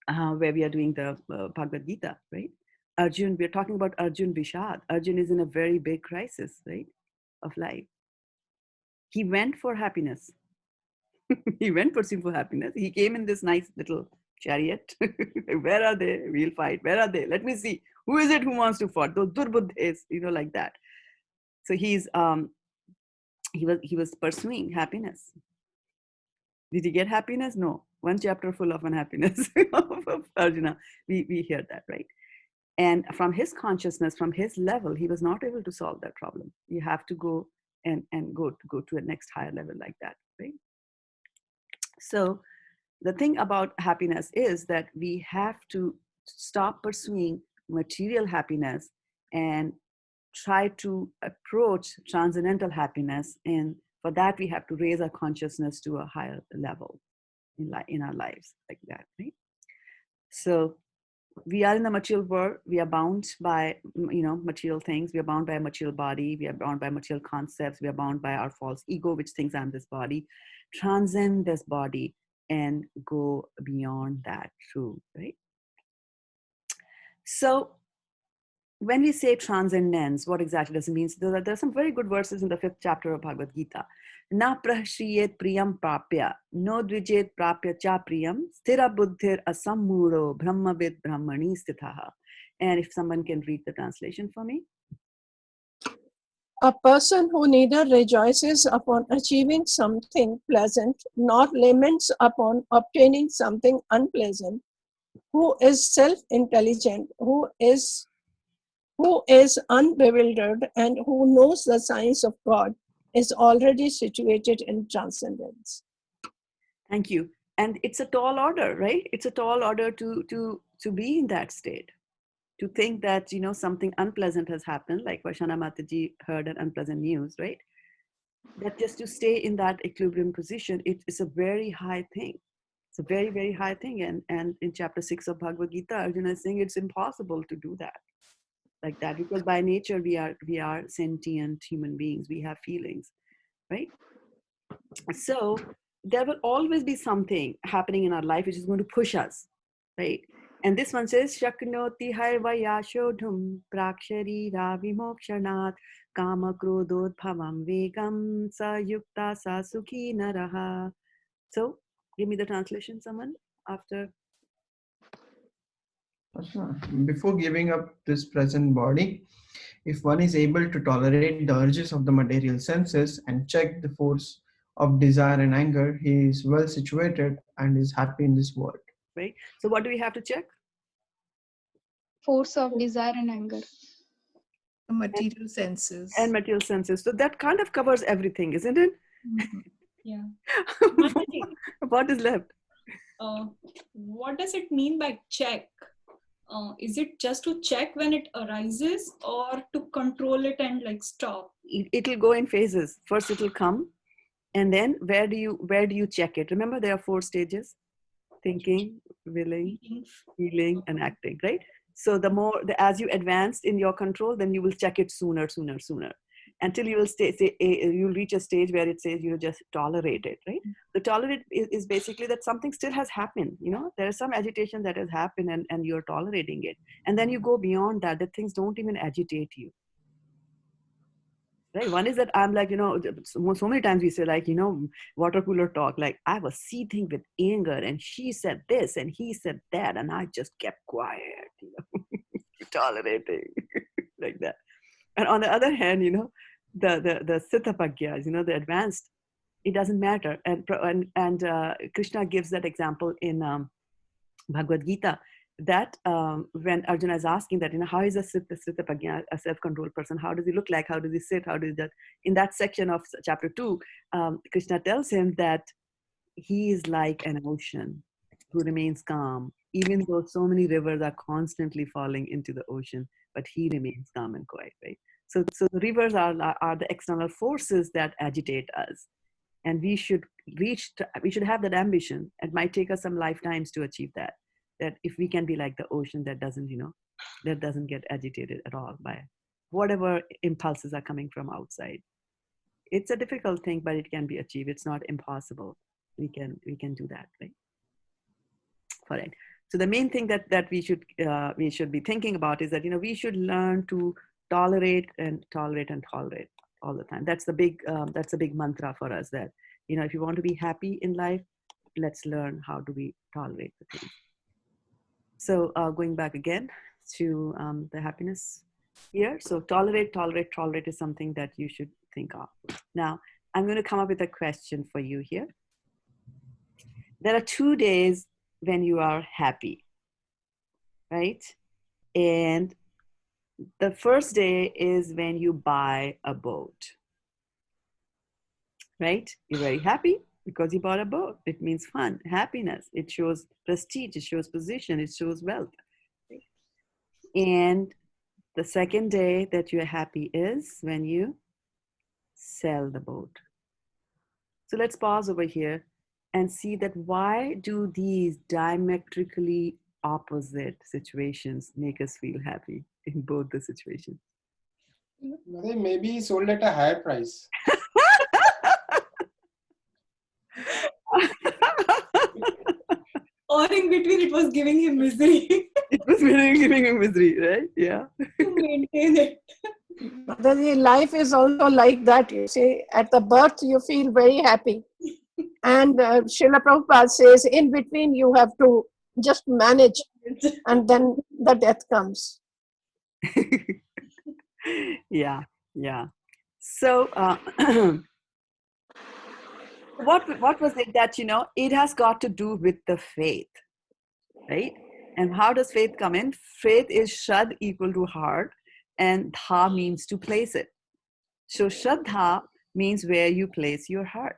Bhagavad Gita, right? Arjun, we're talking about Arjun Vishad. Arjun is in a very big crisis, right, of life. He went for happiness. He went pursuing for happiness. He came in this nice little chariot. Where are they? We'll fight. Where are they? Let me see. Who is it who wants to fight? Those durbuddhes, like that. So he was pursuing happiness. Did he get happiness? No. One chapter full of unhappiness of Arjuna. We hear that, right? And from his consciousness, from his level, he was not able to solve that problem. You have to go and go to a next higher level like that, right? So the thing about happiness is that we have to stop pursuing material happiness and try to approach transcendental happiness. And for that, we have to raise our consciousness to a higher level in our lives, like that, right? So we are in the material world. We are bound by, material things. We are bound by a material body. We are bound by material concepts. We are bound by our false ego, which thinks I'm this body. Transcend this body and go beyond that through, right? So when we say transcendence, what exactly does it mean? So there are some very good verses in the 5th chapter of Bhagavad Gita. Na prashriyet priyam prapya, no dvijet prapya cha priyam, sthira buddhir asammuro brahmavid brahmani sthitaha. And if someone can read the translation for me. A person who neither rejoices upon achieving something pleasant nor laments upon obtaining something unpleasant, who is self-intelligent, who is unbewildered, and who knows the science of God, is already situated in transcendence. Thank you. And it's a tall order, right? It's a tall order to be in that state. To think that, something unpleasant has happened, like Vashana Mataji heard an unpleasant news, right? That just to stay in that equilibrium position, it's a very high thing. It's a very, very high thing. And in chapter 6 of Bhagavad Gita, Arjuna is saying it's impossible to do that like that, because by nature we are sentient human beings. We have feelings, right? So there will always be something happening in our life which is going to push us, right? And this one says, Shaknoti harvaya shodhum prakshari ravimokshanat kama krododbhavam vegam sa yukta sa sukhi naraha. So give me the translation, someone, after. Before giving up this present body, if one is able to tolerate the urges of the material senses and check the force of desire and anger, he is well situated and is happy in this world. Right. So what do we have to check? Force of desire and anger. The material senses. And material senses. So that kind of covers everything, isn't it? Mm-hmm. Yeah. What is left? What does it mean by check? Is it just to check when it arises, or to control it and like stop? It'll go in phases. First it'll come, and then where do you check it? Remember, there are 4 stages: thinking, willing, feeling, and acting, right? So as you advance in your control, then you will check it sooner, until you will you'll reach a stage where it says you just tolerate it, right? The tolerate is basically that something still has happened. There is some agitation that has happened, and you're tolerating it, and then you go beyond that. That things don't even agitate you. Right. One is that I'm like, so many times we say like, water cooler talk, like I was seething with anger and she said this and he said that. And I just kept quiet, tolerating like that. And on the other hand, the Siddhapagyas, the advanced, it doesn't matter. And Krishna gives that example in Bhagavad Gita, that when Arjuna is asking that, how is a Siddhapagya, a self-controlled person? How does he look like? How does he sit? How does that? In that section of chapter 2, Krishna tells him that he is like an ocean who remains calm, even though so many rivers are constantly falling into the ocean, but he remains calm and quiet, right? So the rivers are the external forces that agitate us. And we should have that ambition. It might take us some lifetimes to achieve that if we can be like the ocean that doesn't get agitated at all by whatever impulses are coming from outside. It's a difficult thing, but it can be achieved. It's not impossible. We can do that, right? All right. So the main thing that we should be thinking about is that we should learn to tolerate all the time. That's the big mantra for us, that if you want to be happy in life, let's learn how do we tolerate the things. So going back again to the happiness here. So tolerate is something that you should think of. Now, I'm going to come up with a question for you here. There are 2 days when you are happy, right? And the first day is when you buy a boat, right? You're very happy because you bought a boat. It means fun, happiness. It shows prestige, it shows position, it shows wealth. And the second day that you're happy is when you sell the boat. So let's pause over here and see that why do these diametrically opposite situations make us feel happy in both the situations? Maybe he sold at a higher price. Or in between, it was giving him misery. It was giving him misery, right? Yeah. To maintain it. Mataji, life is also like that. You see, at the birth, you feel very happy. And Srila Prabhupada says, in between, you have to just manage, and then the death comes. Yeah. So what was it that, it has got to do with the faith, right? And how does faith come in? Faith is Shrad equal to heart, and Dha means to place it. So Shraddha means where you place your heart.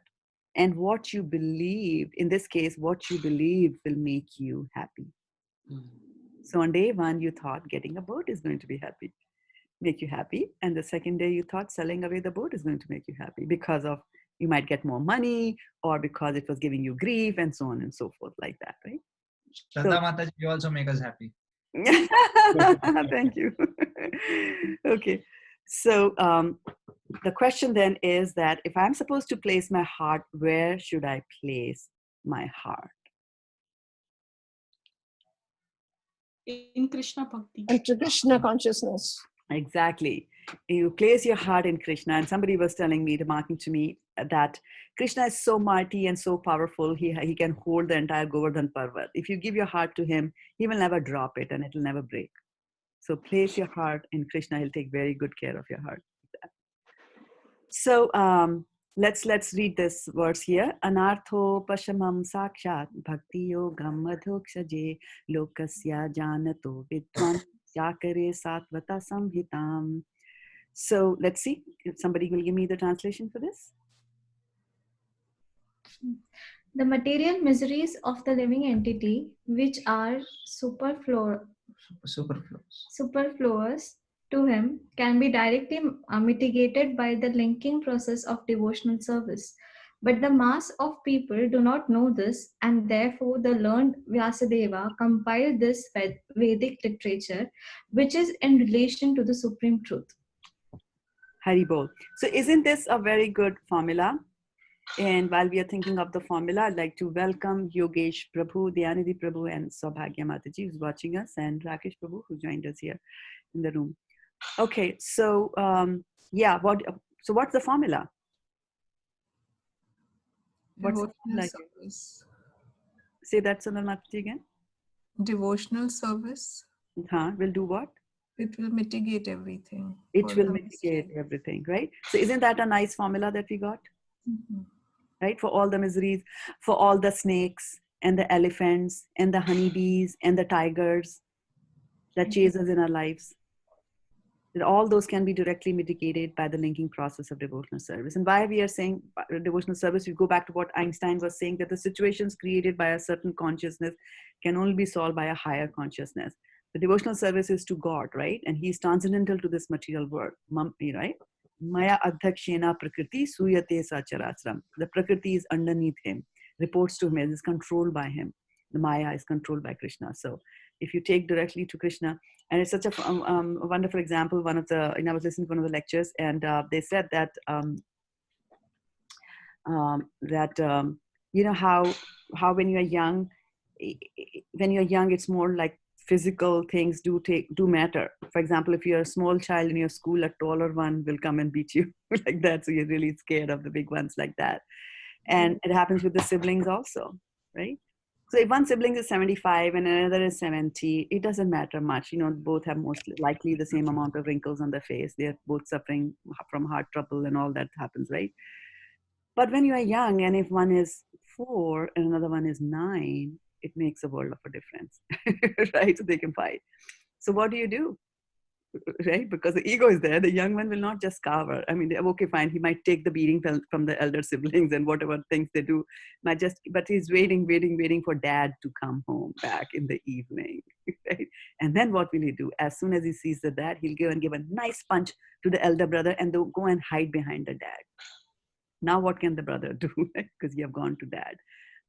And what you believe, in this case, what you believe will make you happy. So on day 1, you thought getting a boat is going to make you happy. And the second day you thought selling away the boat is going to make you happy because of you might get more money, or because it was giving you grief, and so on and so forth, like that, right? Shraddha Mataji, you also make us happy. Thank you. Okay. So the question then is that if I'm supposed to place my heart, where should I place my heart? In Krishna Bhakti. Into Krishna consciousness. Exactly. You place your heart in Krishna. And somebody was telling me, remarking to me, that Krishna is so mighty and so powerful. He can hold the entire Govardhan Parvat. If you give your heart to him, he will never drop it and it will never break. So place your heart in Krishna. He'll take very good care of your heart. So let's read this verse here. Anartho pashamam sakshat bhakti yogam madhokshaje lokasya janato vidwan yakare satvata samhitam. So let's see if somebody will give me the translation for this. The material miseries of the living entity, which are superfluous to him, can be directly mitigated by the linking process of devotional service. But the mass of people do not know this, and therefore the learned Vyasadeva compiled this Vedic literature, which is in relation to the supreme truth. Hari Bol. So isn't this a very good formula? And while we are thinking of the formula, I'd like to welcome Yogesh Prabhu, Dyanidhi Prabhu, and Saubhagya Mataji, who's watching us, and Rakesh Prabhu, who joined us here in the room. Okay, so yeah, what's the formula? What's the Devotional formula? service. Say that, Sundar Mataji, again. Devotional service. Will do what? It will mitigate everything. It will mitigate everything, right? So isn't that a nice formula that we got? Mm-hmm. Right? For all the miseries, for all the snakes and the elephants and the honeybees and the tigers that chase us in our lives. That all those can be directly mitigated by the linking process of devotional service. And why we are saying devotional service, we go back to what Einstein was saying, that the situations created by a certain consciousness can only be solved by a higher consciousness. The devotional service is to God, right? And he's transcendental to this material world, right? Maya adhakshena prakriti suyate sacharasram. The prakriti is underneath him, reports to him, is controlled by him. The Maya is controlled by Krishna. So if you take directly to Krishna, and it's such a wonderful example. I was listening to one of the lectures, and they said that you know how when you're young, it's more like physical things do matter. For example, if you're a small child in your school, a taller one will come and beat you like that. So you're really scared of the big ones like that. And it happens with the siblings also, right? So if one sibling is 75 and another is 70, it doesn't matter much. Both have most likely the same amount of wrinkles on their face. They're both suffering from heart trouble and all that happens, right? But when you are young, and if one is 4 and another one is 9, it makes a world of a difference, right? So they can fight. So what do? Right? Because the ego is there. The young one will not just cover. I mean, okay, fine. He might take the beating from the elder siblings and whatever things they do. But he's waiting for dad to come home back in the evening, right? And then what will he do? As soon as he sees the dad, he'll go and give a nice punch to the elder brother, and they'll go and hide behind the dad. Now what can the brother do? Because you have gone to dad.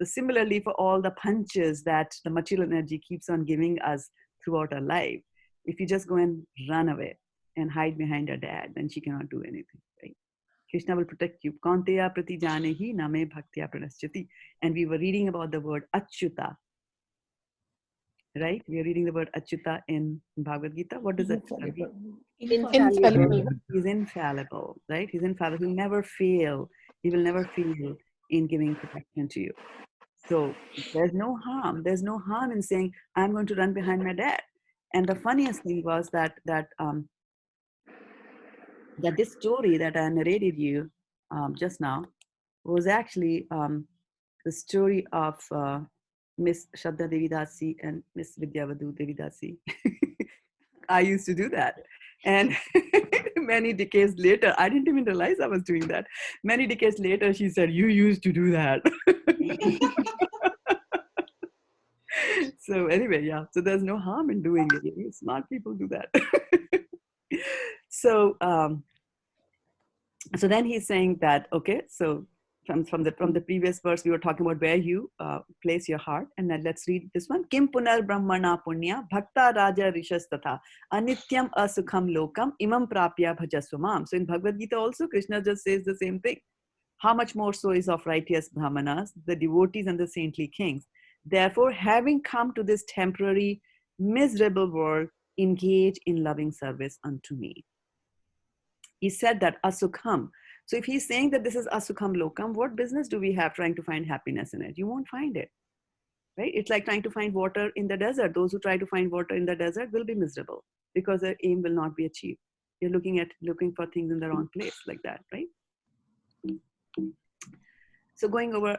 So similarly, for all the punches that the material energy keeps on giving us throughout our life, if you just go and run away and hide behind her dad, then she cannot do anything, right? Krishna will protect you. Kaunteya prati janehi name bhaktya pranaschati. And we were reading about the word Achyuta, right? We are reading the word Achyuta in Bhagavad Gita. What does Achyuta mean? Infallible. He's infallible, right? He's infallible. He'll never fail. He will never fail in giving protection to you. So there's no harm. There's no harm in saying, I'm going to run behind my dad. And the funniest thing was that this story that I narrated you just now was actually the story of Miss Shraddha Devi Dasi and Miss Vidyavadu Devi Dasi. I used to do that. And many decades later, I didn't even realize I was doing that. Many decades later, she said, you used to do that. So anyway, yeah. So there's no harm in doing it. Smart people do that. So so then he's saying that, okay, so from the previous verse, we were talking about where you place your heart. And then let's read this one. Kim punar brahmana punya bhakta raja rishas tatha anityam asukham lokam imam prapya bhajaswamam. So in Bhagavad Gita also, Krishna just says the same thing. How much more so is of righteous brahmanas, the devotees and the saintly kings. Therefore, having come to this temporary, miserable world, engage in loving service unto me. He said that asukham. So if he's saying that this is asukham lokam, what business do we have trying to find happiness in it? You won't find it, right? It's like trying to find water in the desert. Those who try to find water in the desert will be miserable because their aim will not be achieved. You're looking for things in the wrong place like that, right? So going over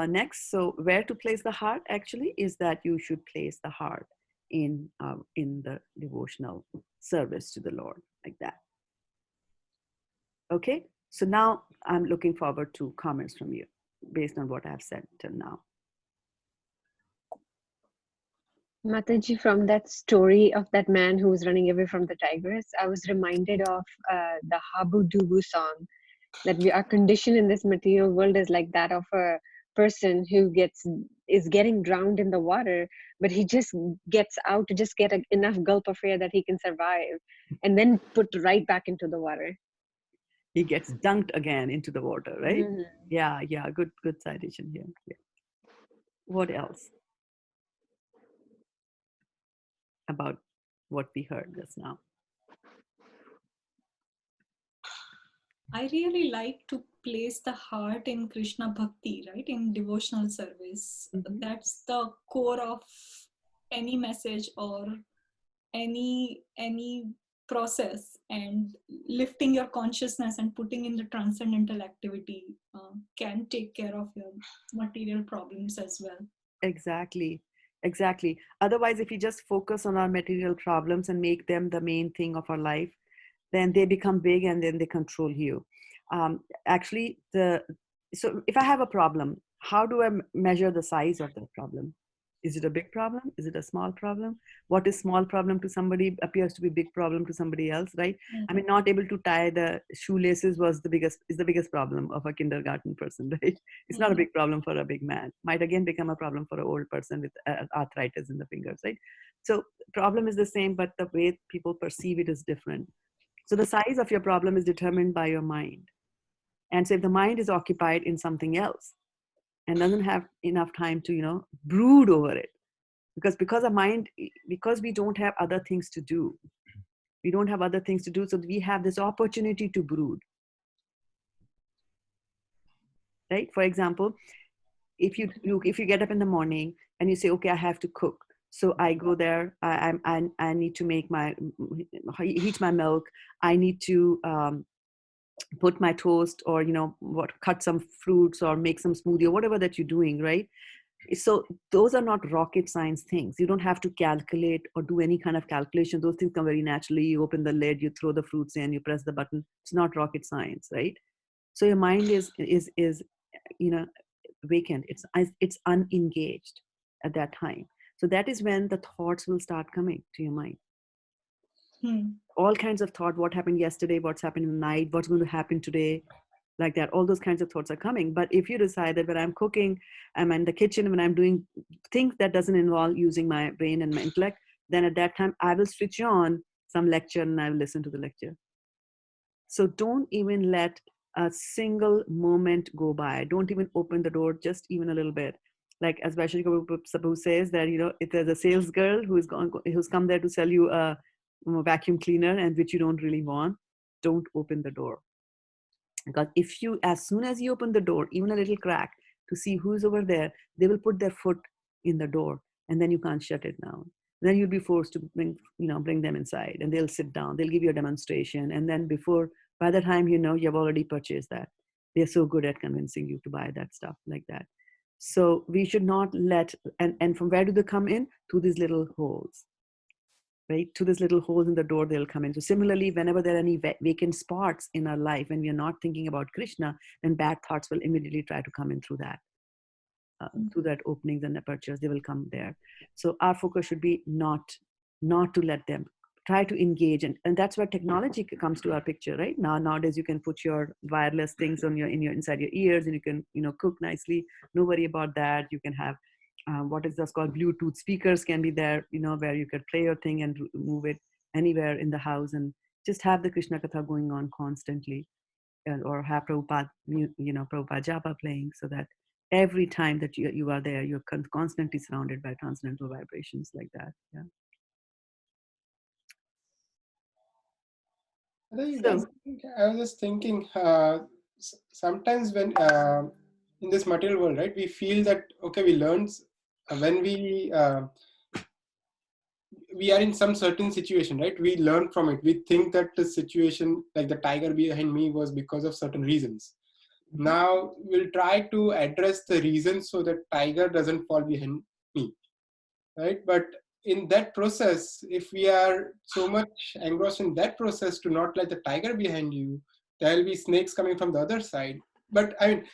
next, so where to place the heart actually is that you should place the heart in the devotional service to the Lord, like that. Okay, so now I'm looking forward to comments from you based on what I've said till now. Mataji, from that story of that man who was running away from the tigers, I was reminded of the Habu Dubu song. that we are conditioned in this material world is like that of a person who is getting drowned in the water, but he just gets out to just get enough gulp of air that he can survive, and then put right back into the water. He gets dunked again into the water, right? Mhm. Yeah, good citation here. Yeah. What else about what we heard just now? I really like to place the heart in Krishna Bhakti, right? In devotional service. That's the core of any message or any process, and lifting your consciousness and putting in the transcendental activity can take care of your material problems as well. Exactly. Exactly. Otherwise, if we just focus on our material problems and make them the main thing of our life, then they become big and then they control you. Actually, so if I have a problem, how do I measure the size of that problem? Is it a big problem? Is it a small problem? What is small problem to somebody appears to be big problem to somebody else, right? I mean, not able to tie the shoelaces is the biggest problem of a kindergarten person, right? It's not a big problem for a big man. Might again become a problem for an old person with arthritis in the fingers, right? So problem is the same, but the way people perceive it is different. So the size of your problem is determined by your mind. And so if the mind is occupied in something else and doesn't have enough time to, brood over it, because our mind, because we don't have other things to do, so we have this opportunity to brood, right? For example, if you get up in the morning and you say, okay, I have to cook. So I go there, I need to heat my milk. I need to put my toast, or cut some fruits or make some smoothie or whatever that you're doing, right? So those are not rocket science things. You don't have to calculate or do any kind of calculation. Those things come very naturally. You open the lid, you throw the fruits in, you press the button. It's not rocket science, right? So your mind is vacant. It's unengaged at that time. So that is when the thoughts will start coming to your mind. All kinds of thought: what happened yesterday, what's happened tonight, what's going to happen today, like that. All those kinds of thoughts are coming. But if you decide that when I'm cooking, I'm in the kitchen, when I'm doing things that doesn't involve using my brain and my intellect, then at that time I will switch on some lecture and I will listen to the lecture. So don't even let a single moment go by. Don't even open the door just even a little bit. Like as Vaishali Prabhu says that, if there's a sales girl who's come there to sell you a vacuum cleaner and which you don't really want, don't open the door. Because as soon as you open the door, even a little crack to see who's over there, they will put their foot in the door, and then you can't shut it down. Then you'll be forced to bring them inside, and they'll sit down. They'll give you a demonstration, and then by the time you've already purchased that. They're so good at convincing you to buy that stuff like that. So we should not let, and from where do they come in? Through these little holes. Right, to these little holes in the door, they'll come in. So similarly, whenever there are any vacant spots in our life, when we are not thinking about Krishna, then bad thoughts will immediately try to come in through that openings and apertures. They will come there. So our focus should be not to let them. Try to engage, and that's where technology comes to our picture, right? Nowadays you can put your wireless things inside your ears, and you can cook nicely. No worry about that. You can have what is this called, Bluetooth speakers can be there, where you could play your thing and move it anywhere in the house, and just have the Krishna Katha going on constantly, or have Prabhupada Japa playing, so that every time that you are there, you're constantly surrounded by transcendental vibrations like that. Yeah. So I was just thinking, sometimes when in this material world, right, we feel that, okay, we learned when we are in some certain situation, right? We learn from it. We think that the situation, like the tiger behind me, was because of certain reasons. Now we'll try to address the reasons so that tiger doesn't fall behind me, right? But in that process, if we are so much engrossed in that process to not let the tiger behind you, there will be snakes coming from the other side. But I mean,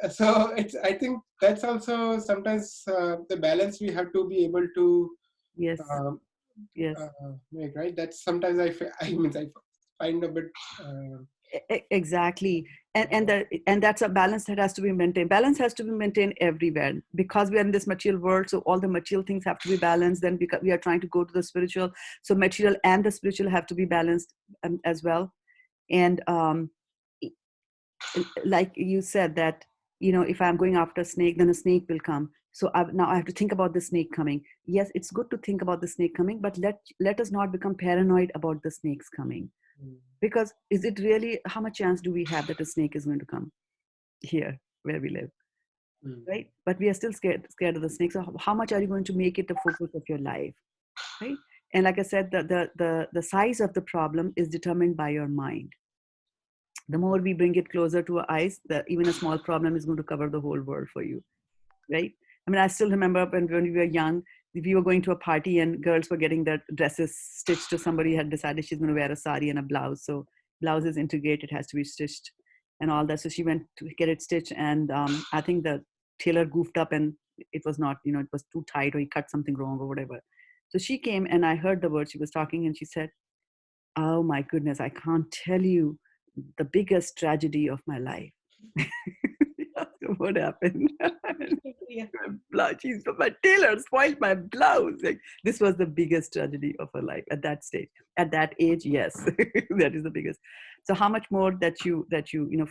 so I think that's also sometimes the balance we have to be able to yes, make, right? That's sometimes I find a bit Exactly. And that's a balance that has to be maintained. Balance has to be maintained everywhere, because we are in this material world, so all the material things have to be balanced. Then we are trying to go to the spiritual, so material and the spiritual have to be balanced as well. And like you said that, if I'm going after a snake, then a snake will come. So now I have to think about the snake coming. Yes, it's good to think about the snake coming, but let us not become paranoid about the snakes coming. Because is it really, how much chance do we have that a snake is going to come here where we live, right? But we are still scared of the snake. So how much are you going to make it the focus of your life, right? And like I said, the size of the problem is determined by your mind. The more we bring it closer to our eyes, even a small problem is going to cover the whole world for you, right? I mean, I still remember when we were young, we were going to a party and girls were getting their dresses stitched. So somebody had decided she's going to wear a sari and a blouse. So blouse is integrated, has to be stitched and all that. So she went to get it stitched, and I think the tailor goofed up and it was not, it was too tight, or he cut something wrong or whatever. So she came and I heard the words she was talking, and she said, "Oh my goodness, I can't tell you the biggest tragedy of my life." So what happened? My tailor spoiled my blouse. Like, this was the biggest tragedy of her life at that stage. At that age, yes, that is the biggest. So how much more that you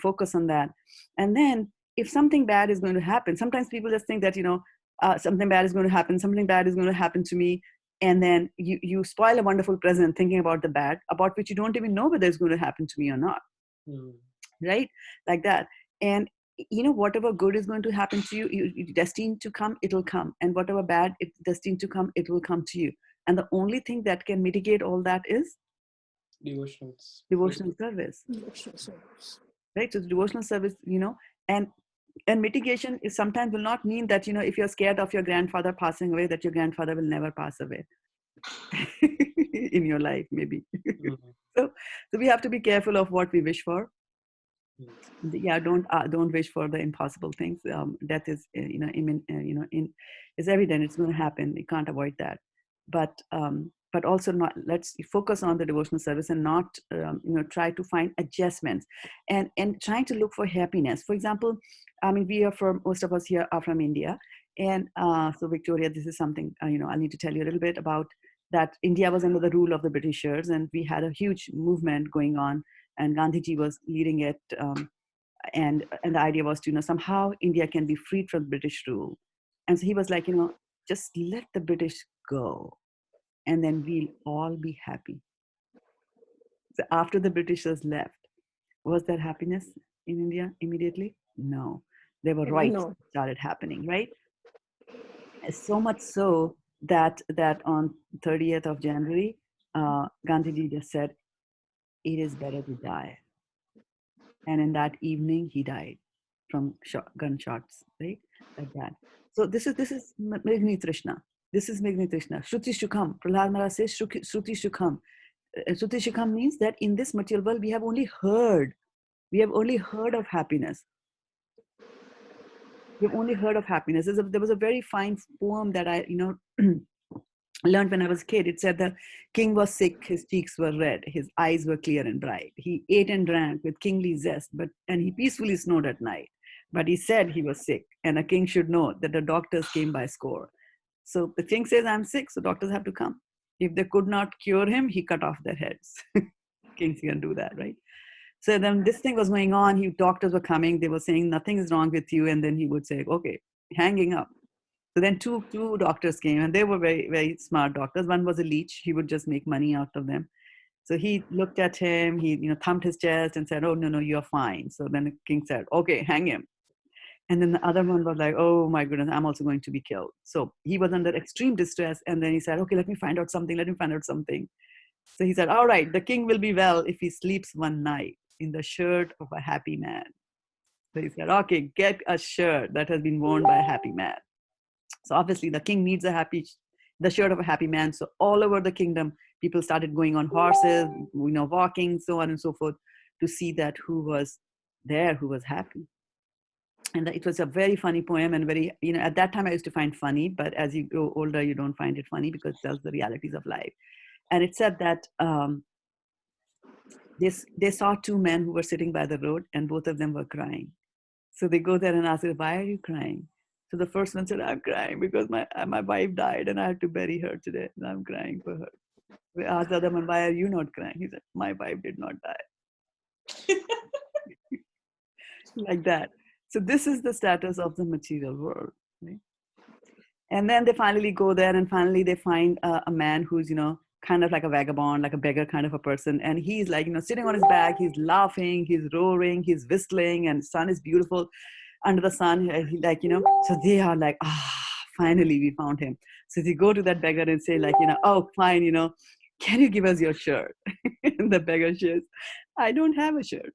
focus on that. And then if something bad is going to happen, sometimes people just think that something bad is going to happen, something bad is going to happen to me, and then you spoil a wonderful present thinking about the bad, about which you don't even know whether it's going to happen to me or not. Right? Like that. And whatever good is going to happen to you, you destined to come, it'll come. And whatever bad it's destined to come, it will come to you. And the only thing that can mitigate all that is devotional service. Right? So devotional service, and mitigation is sometimes will not mean that, if you're scared of your grandfather passing away, that your grandfather will never pass away in your life, maybe. So we have to be careful of what we wish for. Yeah, don't wish for the impossible things. Death is is evident, it's going to happen, you can't avoid that. But also, not, let's focus on the devotional service and not try to find adjustments and trying to look for happiness. For example, I mean, most of us here are from India, and so Victoria, this is something I need to tell you a little bit about, that India was under the rule of the Britishers, and we had a huge movement going on, and Gandhiji was leading it. And the idea was to, somehow India can be freed from British rule. And so he was like, just let the British go, and then we'll all be happy. So after the Britishers left, was there happiness in India immediately? No. There were riots that started happening, right? So much so that on 30th of January, Gandhiji just said, it is better to die. And in that evening, he died from gunshots, right? Like that. So this is Meghnit Trishna. This is Meghnit Trishna. Shruti Shukham. Prahlad Maharaj says Shruti Shukham. Shruti Shukham means that in this material world, we have only heard of happiness. We've only heard of happiness. There was a very fine poem that I, learned when I was a kid. It said the king was sick, his cheeks were red, his eyes were clear and bright. He ate and drank with kingly zest, and he peacefully snored at night. But he said he was sick, and a king should know that the doctors came by score. So the king says, I'm sick, so doctors have to come. If they could not cure him, he cut off their heads. Kings can do that, right? So then this thing was going on. Doctors were coming. They were saying, nothing is wrong with you. And then he would say, okay, hanging up. So then two doctors came, and they were very, very smart doctors. One was a leech. He would just make money out of them. So he looked at him, he thumped his chest and said, oh, no, you're fine. So then the king said, okay, hang him. And then the other one was like, oh my goodness, I'm also going to be killed. So he was under extreme distress. And then he said, okay, let me find out something. So he said, all right, the king will be well if he sleeps one night in the shirt of a happy man. So he said, okay, get a shirt that has been worn by a happy man. So obviously the king needs the shirt of a happy man. So all over the kingdom, people started going on horses, walking, so on and so forth, to see that who was there, who was happy. And it was a very funny poem, and very, at that time I used to find funny, but as you grow older, you don't find it funny because it tells the realities of life. And it said that they saw two men who were sitting by the road, and both of them were crying. So they go there and ask her, "Why are you crying?" So the first one said, "I'm crying because my wife died and I had to bury her today, and I'm crying for her." We asked the other one, "Why are you not crying?" He said, "My wife did not die." Like that. So this is the status of the material world. Right? And then they finally go there, and finally they find a man who's, kind of like a vagabond, like a beggar kind of a person. And he's like, sitting on his back, he's laughing, he's roaring, he's whistling, and sun is beautiful under the sun. He, like, so they are like, finally we found him. So they go to that beggar and say, like, "Oh, fine, can you give us your shirt?" And the beggar says, "I don't have a shirt."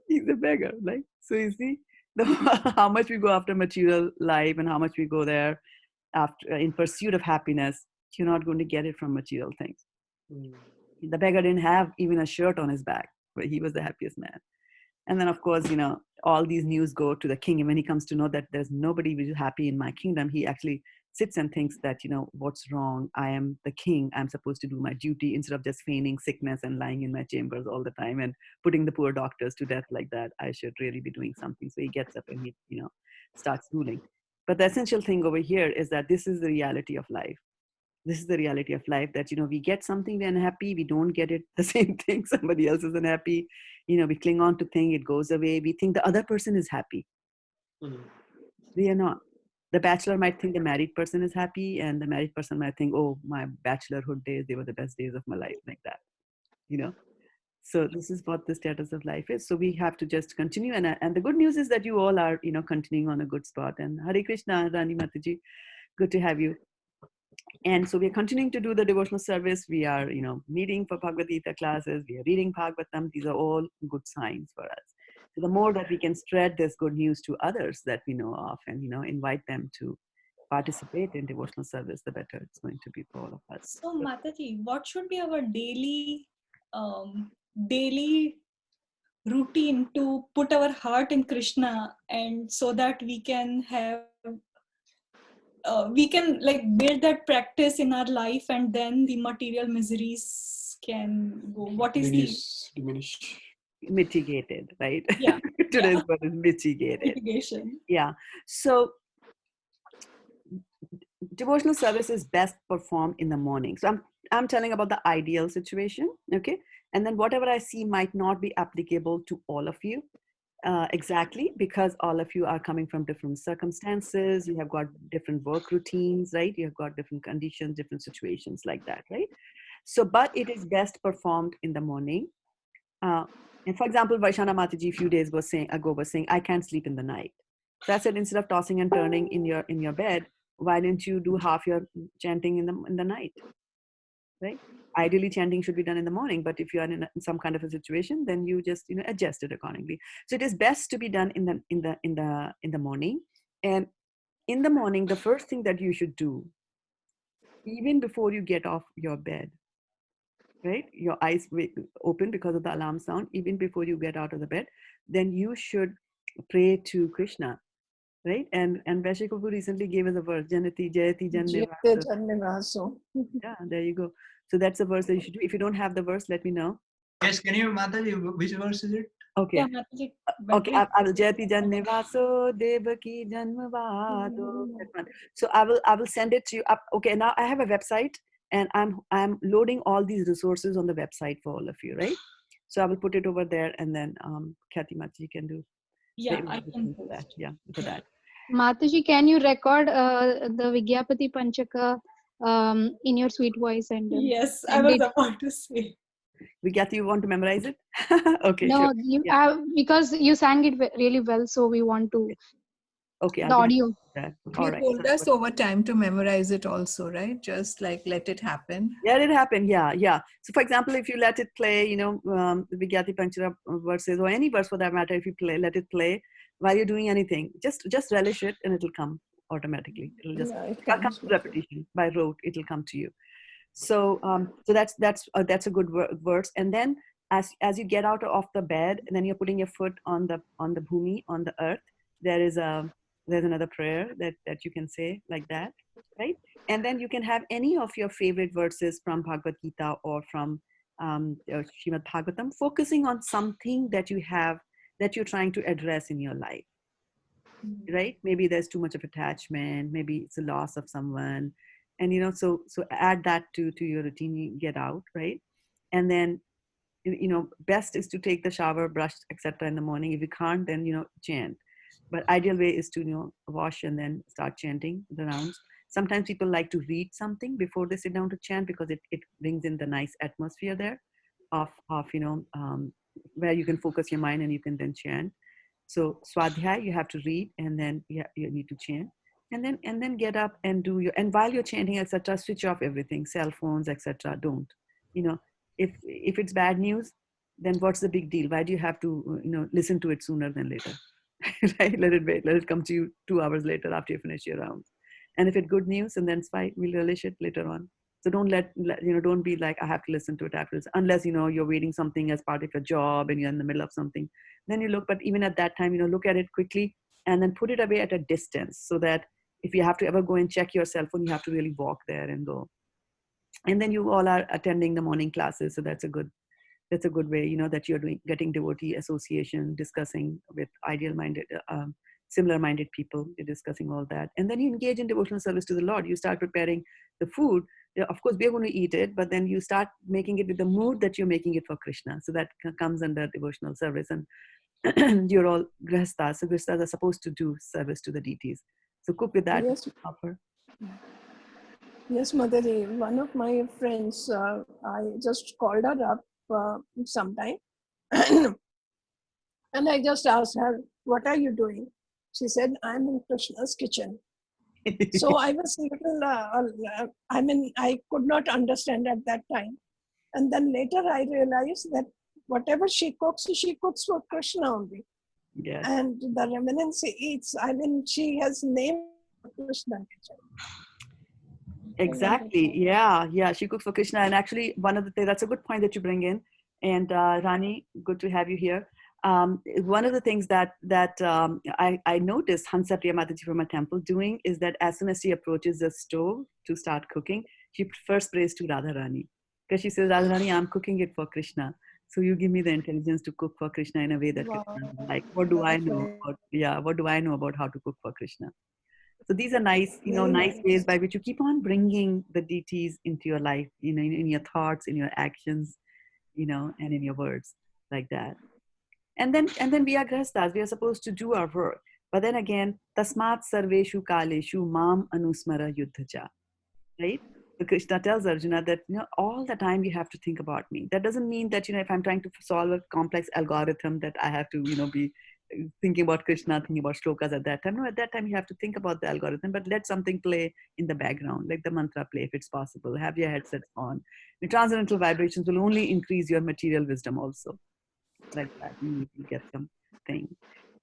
He's a beggar. Like, so you see how much we go after material life and how much we go there after in pursuit of happiness. You're not going to get it from material things. The beggar didn't have even a shirt on his back, but he was the happiest man. And then, of course, all these news go to the king. And when he comes to know that there's nobody which is happy in my kingdom, he actually sits and thinks that, what's wrong? I am the king. I'm supposed to do my duty instead of just feigning sickness and lying in my chambers all the time and putting the poor doctors to death like that. I should really be doing something. So he gets up and he, starts ruling. But the essential thing over here is that this is the reality of life. This is the reality of life, that we get something, we're unhappy, we don't get it the same thing, somebody else is unhappy, we cling on to thing, it goes away, we think the other person is happy. We are not. The bachelor might think the married person is happy, and the married person might think, "Oh, my bachelorhood days, they were the best days of my life," like that. So this is what the status of life is. So we have to just continue, and the good news is that you all are continuing on a good spot. And Hare Krishna, Rani Mataji, good to have you. And so we're continuing to do the devotional service. We are, meeting for Bhagavad Gita classes. We are reading Bhagavatam. These are all good signs for us. So the more that we can spread this good news to others that we know of, and, invite them to participate in devotional service, the better it's going to be for all of us. So Mataji, what should be our daily routine to put our heart in Krishna, and so that we can have we can like build that practice in our life, and then the material miseries can go. What is diminish? Mitigated, right? Yeah. Today's word is mitigated. Mitigation. Yeah. So devotional service is best performed in the morning. So I'm telling about the ideal situation, okay? And then whatever I see might not be applicable to all of you. Exactly, because all of you are coming from different circumstances. You have got different work routines, right? You have got different conditions, different situations like that, right? So, but it is best performed in the morning. And for example, Vaishana Mataji a few days ago was saying, "I can't sleep in the night." So I said, instead of tossing and turning in your bed, why don't you do half your chanting in the night, right? Ideally, chanting should be done in the morning, but if you are in some kind of a situation, then you just adjust it accordingly. So it is best to be done in the morning. And in the morning, the first thing that you should do, even before you get off your bed, right? Your eyes open because of the alarm sound. Even before you get out of the bed, then you should pray to Krishna, right? And Vaishikavu recently gave us a verse, Janati Jayati Jannevaso. Yeah, there you go. So that's a verse that you should do. If you don't have the verse, let me know. Yes, can you, Mataji, which verse is it? Okay. Yeah, Mataji, okay, I will Jayati Jannevaso Devaki Janmavado. That one. So I will send it to you up. Okay, now I have a website, and I'm loading all these resources on the website for all of you, right? So I will put it over there, and then Khyati Mataji can do. Yeah, I can for that. Yeah, for that. Mataji, can you record the Vigyapati Panchaka in your sweet voice and yes, I send was it? about to say. Vigyati, you want to memorize it? Okay, No, sure. you Yeah. because you sang it really well, so we want to. Okay, the I'll be audio. that. You All right. told us over time to memorize it also, right? Just like let it happen. Yeah, it happened. Yeah. So, for example, if you let it play, the Vigyati Panchara verses, or any verse for that matter, if you let it play while you're doing anything, just relish it, and it'll come automatically. It'll just come to repetition by rote. It'll come to you. So, so that's a good verse. And then, as you get out of the bed, and then you're putting your foot on the bhumi, on the earth, there's another prayer that you can say like that, right? And then you can have any of your favorite verses from Bhagavad Gita or from Srimad Bhagavatam, focusing on something that you have, that you're trying to address in your life, right? Maybe there's too much of attachment, maybe it's a loss of someone, and so add that to your routine. You get out, right? And then best is to take the shower, brush, etc. in the morning. If you can't, then chant. But ideal way is to wash and then start chanting the rounds. Sometimes people like to read something before they sit down to chant, because it brings in the nice atmosphere there of where you can focus your mind and you can then chant. So swadhyay, you have to read, and then you need to chant, and then get up and do your, and while you're chanting, etc., switch off everything, cell phones, etc. Don't. you know if it's bad news, then what's the big deal? Why do you have to listen to it sooner than later? Right? Let it wait. Let it come to you 2 hours later after you finish your rounds. And if it's good news, and then it's fine, we'll relish it later on. So don't don't be like, I have to listen to it after, unless you're waiting something as part of your job and you're in the middle of something. Then you look, but even at that time, look at it quickly and then put it away at a distance, so that if you have to ever go and check your cell phone, you have to really walk there and go. And then you all are attending the morning classes, so that's a good way, that you're getting devotee association, discussing with similar minded people. You're discussing all that, and then you engage in devotional service to the Lord. You start preparing the food. Yeah, of course we're going to eat it, but then you start making it with the mood that you're making it for Krishna, so that comes under devotional service. And you're all grihasthas, so grihasthas are supposed to do service to the deities, so cook with that Yes, offer. yes, Motherji. One of my friends, I just called her up sometime, and I just asked her, "What are you doing?" She said, "I'm in Krishna's kitchen." So I was a little, I could not understand at that time. And then later I realized that whatever she cooks for Krishna only. Yes. And the remnants she eats, she has named Krishna kitchen. Exactly. Yeah. She cooks for Krishna. And actually, one of the things, that's a good point that you bring in. And Rani, good to have you here. One of the things that I noticed Hansa Priya Mataji from a temple doing is that as soon as she approaches the stove to start cooking, she first prays to Radha Rani. Because she says, Radha Rani, I'm cooking it for Krishna. So you give me the intelligence to cook for Krishna in a way that Krishna will like. What do I know about? Yeah, what do I know about how to cook for Krishna? So these are nice, Very nice nice. ways by which you keep on bringing the deities into your life, in your thoughts, in your actions, and in your words, like that. And then we are grihasthas, we are supposed to do our work. But then again, tasmat sarveshu kaleshu mam anusmara yuddhacha, right? So Krishna tells Arjuna that all the time you have to think about me. That doesn't mean that if I'm trying to solve a complex algorithm, that I have to be thinking about Krishna, thinking about shlokas at that time. No, at that time you have to think about the algorithm, but let something play in the background, like the mantra play if it's possible. Have your headsets on. The transcendental vibrations will only increase your material wisdom also, like that. You will get something.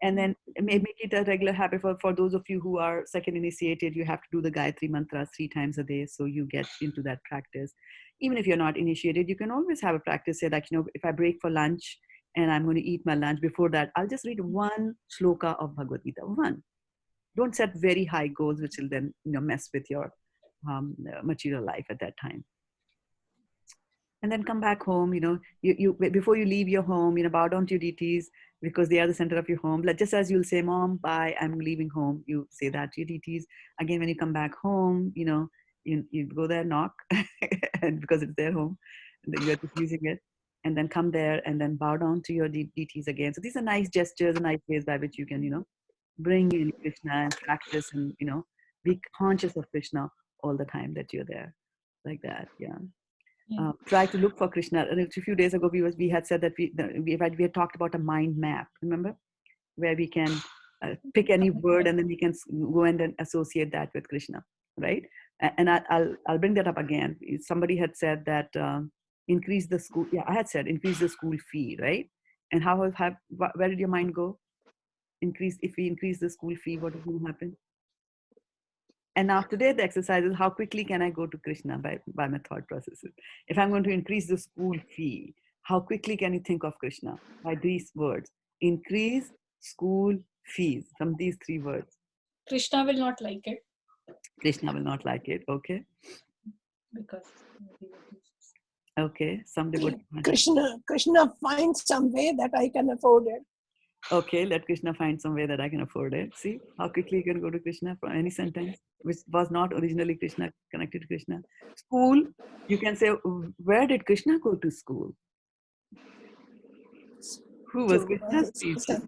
And then make it a regular habit for those of you who are second initiated. You have to do the Gayatri mantras 3 times a day, so you get into that practice. Even if you're not initiated, you can always have a practice. Say like, if I break for lunch and I'm going to eat my lunch, before that I'll just read one shloka of Bhagavad Gita. One. Don't set very high goals, which will then mess with your material life at that time. And then come back home. You before you leave your home, bow down to your deities, because they are the center of your home. Like, just as you'll say, Mom, bye, I'm leaving home, you say that to your deities. Again, when you come back home, you go there, knock, and because it's their home, you're just using it, and then come there and then bow down to your deities again. So these are nice gestures and nice ways by which you can bring in Krishna and practice, and be conscious of Krishna all the time that you're there, like that. Yeah. Try to look for Krishna. A few days ago, we had said that we had talked about a mind map, remember, where we can pick any word and then we can go and then associate that with Krishna, right? And I'll bring that up again. Somebody had said that increase the school. Yeah, I had said increase the school fee, right? And where did your mind go? If we increase the school fee, what is going to happen? And now today the exercise is, how quickly can I go to Krishna by my thought processes? If I'm going to increase the school fee, how quickly can you think of Krishna? By these words. Increase school fees, from these 3 words. Krishna will not like it. Krishna will not like it, okay? Because Okay, some devotee. Krishna find some way that I can afford it. Okay, let Krishna find some way that I can afford it. See how quickly you can go to Krishna from any sentence which was not originally Krishna connected to Krishna. School, you can say, where did Krishna go to school? Who was To Krishna's teacher?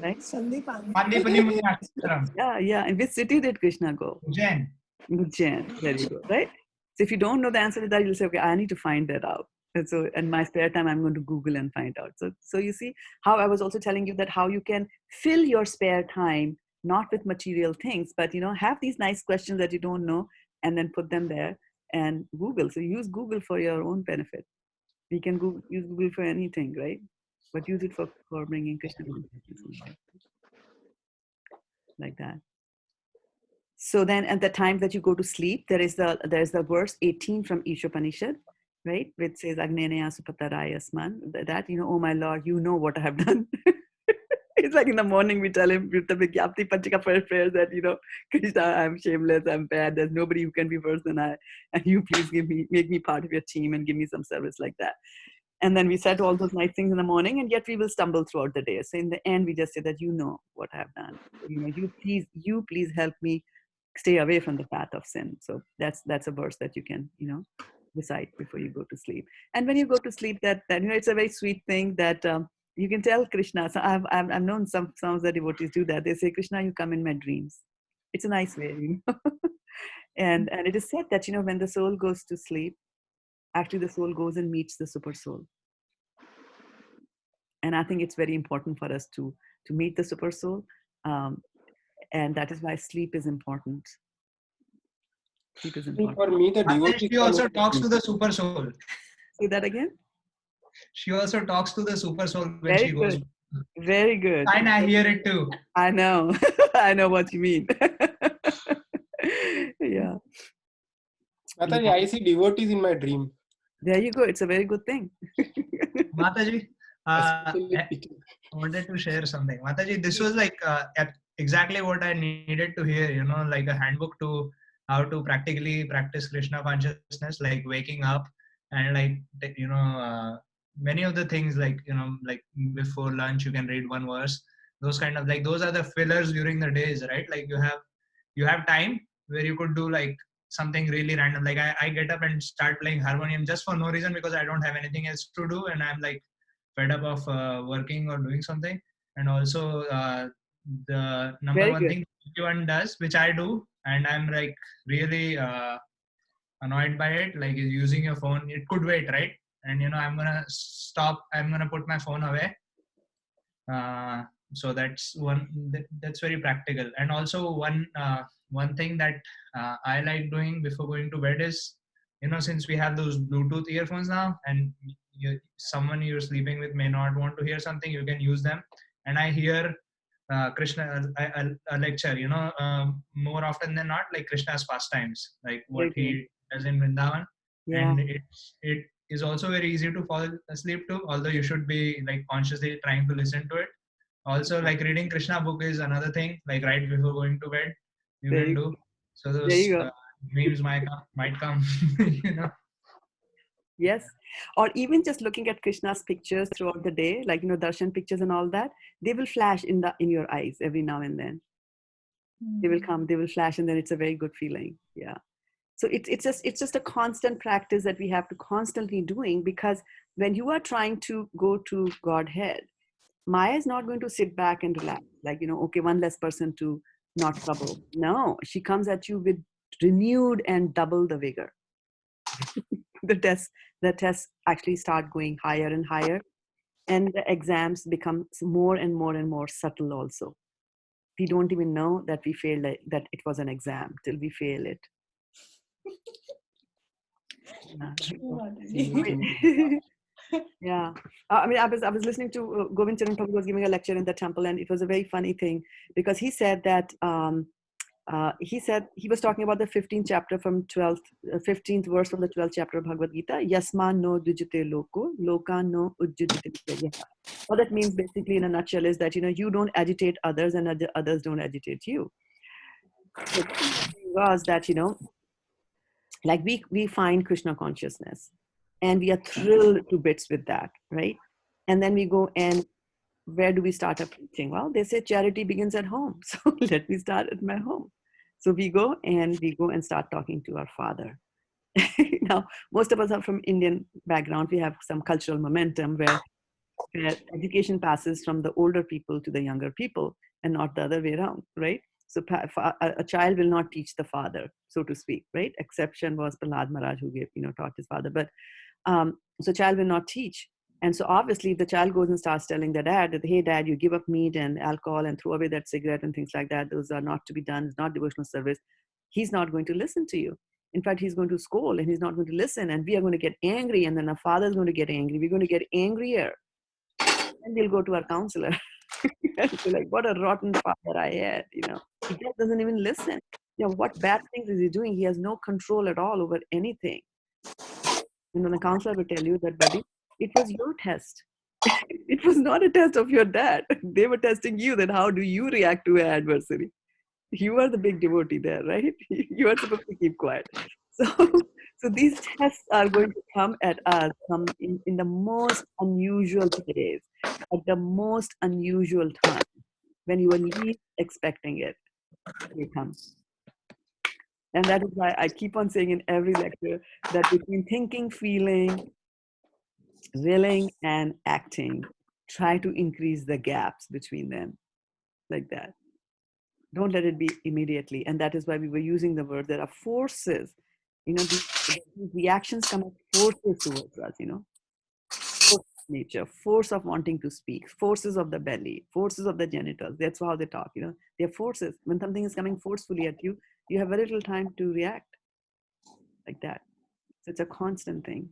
Right? Sandeepan. Mandipani Muni Ashram. Yeah. In which city did Krishna go? Ujjain. Ujjain. There you go. Right? So if you don't know the answer to that, you'll say, okay, I need to find that out. And so in my spare time, I'm going to Google and find out. So you see how I was also telling you that how you can fill your spare time, not with material things, but have these nice questions that you don't know and then put them there and Google. So use Google for your own benefit. We can use Google for anything, right? But use it for bringing Krishna consciousness in life. Like that. So then at the time that you go to sleep, there's the verse 18 from Ishopanishad, right? Which says, Agneya Supatarayasman, that, oh my Lord, you know what I have done. It's like in the morning we tell him with the Bhakti Panchaka prayers that, Krishna, I'm shameless, I'm bad, there's nobody who can be worse than I. And you please make me part of your team and give me some service like that. And then we said all those nice things in the morning, and yet we will stumble throughout the day. So in the end, we just say that you know what I have done. You please help me stay away from the path of sin. So that's a verse that you can recite before you go to sleep. And when you go to sleep, that it's a very sweet thing that you can tell Krishna. So I've known some of the devotees do that. They say, Krishna, you come in my dreams. It's a nice way, and it is said that when the soul goes to sleep, actually the soul goes and meets the super soul. And I think it's very important for us to meet the super soul, and that is why sleep is important. Sleep is important. For me, the devotee. She also talks to the super soul. Say that again. She also talks to the super soul when Very she goes. good. Very good. And I hear it too. I know. I know what you mean. Yeah. Mataji, I see devotees in my dream. There you go. It's a very good thing. Mataji, I wanted to share something. Mataji, this was like exactly what I needed to hear, like a handbook to how to practically practice Krishna consciousness, like waking up and many of the things like before lunch you can read one verse. Those kind of those are the fillers during the days, right? Like you have time where you could do like something really random. Like I get up and start playing harmonium just for no reason because I don't have anything else to do and I'm like fed up of working or doing something. And also the number one thing everyone does, which I do, and I'm like really annoyed by it, like is using your phone. It could wait, right? And I'm gonna stop. I'm gonna put my phone away. So that's that's very practical. And also one thing that I like doing before going to bed is, since we have those Bluetooth earphones now, and someone you're sleeping with may not want to hear something, you can use them. And I hear Krishna a lecture, more often than not, like Krishna's pastimes, like what he does in Vrindavan. Yeah. And it is also very easy to fall asleep to, although you should be like consciously trying to listen to it. Also, like reading Krishna book is another thing, like right before going to bed, you can do. So those dreams might come, Yes. Or even just looking at Krishna's pictures throughout the day, like, darshan pictures and all that, they will flash in your eyes every now and then. They will come, they will flash, and then it's a very good feeling. Yeah. So it's just a constant practice that we have to constantly doing, because when you are trying to go to Godhead, Maya is not going to sit back and relax, like, okay, one less person to not trouble. No, she comes at you with renewed and double the vigor. The tests actually start going higher and higher, and the exams become more and more and more subtle also. We don't even know that we failed, that it was an exam till we fail it. Yeah. I mean, I was listening to Govind Charan Thakur was giving a lecture in the temple, and it was a very funny thing, because he said that he was talking about the 15th chapter from 15th verse from the 12th chapter of Bhagavad Gita. Yasma no dujite loko, loka no ujjujite. What that means basically in a nutshell is that, you don't agitate others and others don't agitate you. So the thing was that, like we find Krishna consciousness. and we are thrilled to bits with that, right? And then we go, and where do we start our preaching? Well, they say charity begins at home. So let me start at my home. So we go and start talking to our Father. Now, most of us are from Indian background. We have some cultural momentum where education passes from the older people to the younger people and not the other way around, right? So a child will not teach the father, so to speak, right? Exception was Prahlad Maharaj, who taught his father. But so child will not teach. And so obviously if the child goes and starts telling the dad that, hey dad, you give up meat and alcohol and throw away that cigarette and things like that, those are not to be done, it's not devotional service, he's not going to listen to you. In fact, he's going to scold and he's not going to listen, and we are going to get angry, and then our father is going to get angry, we're going to get angrier, and we'll go to our counselor. And be like, what a rotten father I had, He just doesn't even listen. What bad things is he doing? He has no control at all over anything. And then the counselor will tell you that, buddy, it was your test. It was not a test of your dad. They were testing you, that how do you react to an adversary? You are the big devotee there, right? You are supposed to keep quiet. So, so these tests are going to come at us in the most unusual days, at the most unusual time, when you are least expecting it. They come. And that is why I keep on saying in every lecture that between thinking, feeling, willing, and acting, try to increase the gaps between them, like that. Don't let it be immediately. And that is why we were using the word, there are forces. These reactions come as forces towards us, force of nature, force of wanting to speak, forces of the belly, forces of the genitals. That's how they talk, They're forces. When something is coming forcefully at you, you have very little time to react, like that. So it's a constant thing,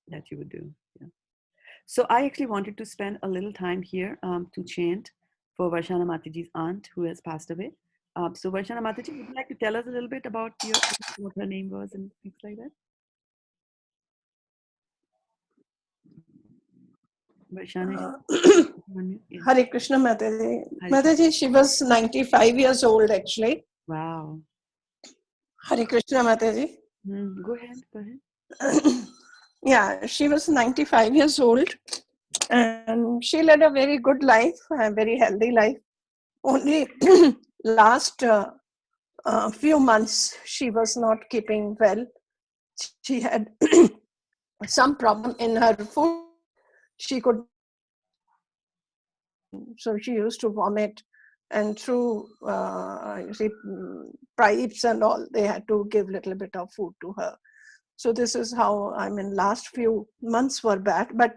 that you would do. Yeah. So I actually wanted to spend a little time here to chant for Varshana Mataji's aunt who has passed away. So Varshana Mataji, would you like to tell us a little bit about what her name was and things like that? Varshana, Hare Krishna Mataji. Mataji, she was 95 years old actually. Wow. Hare Krishna Mataji. Go ahead. Yeah, she was 95 years old and she led a very good life, a very healthy life. Only last few months she was not keeping well. She had some problem in her food. She could, so she used to vomit, and through pipes and all, they had to give little bit of food to her. So this is how, last few months were bad, but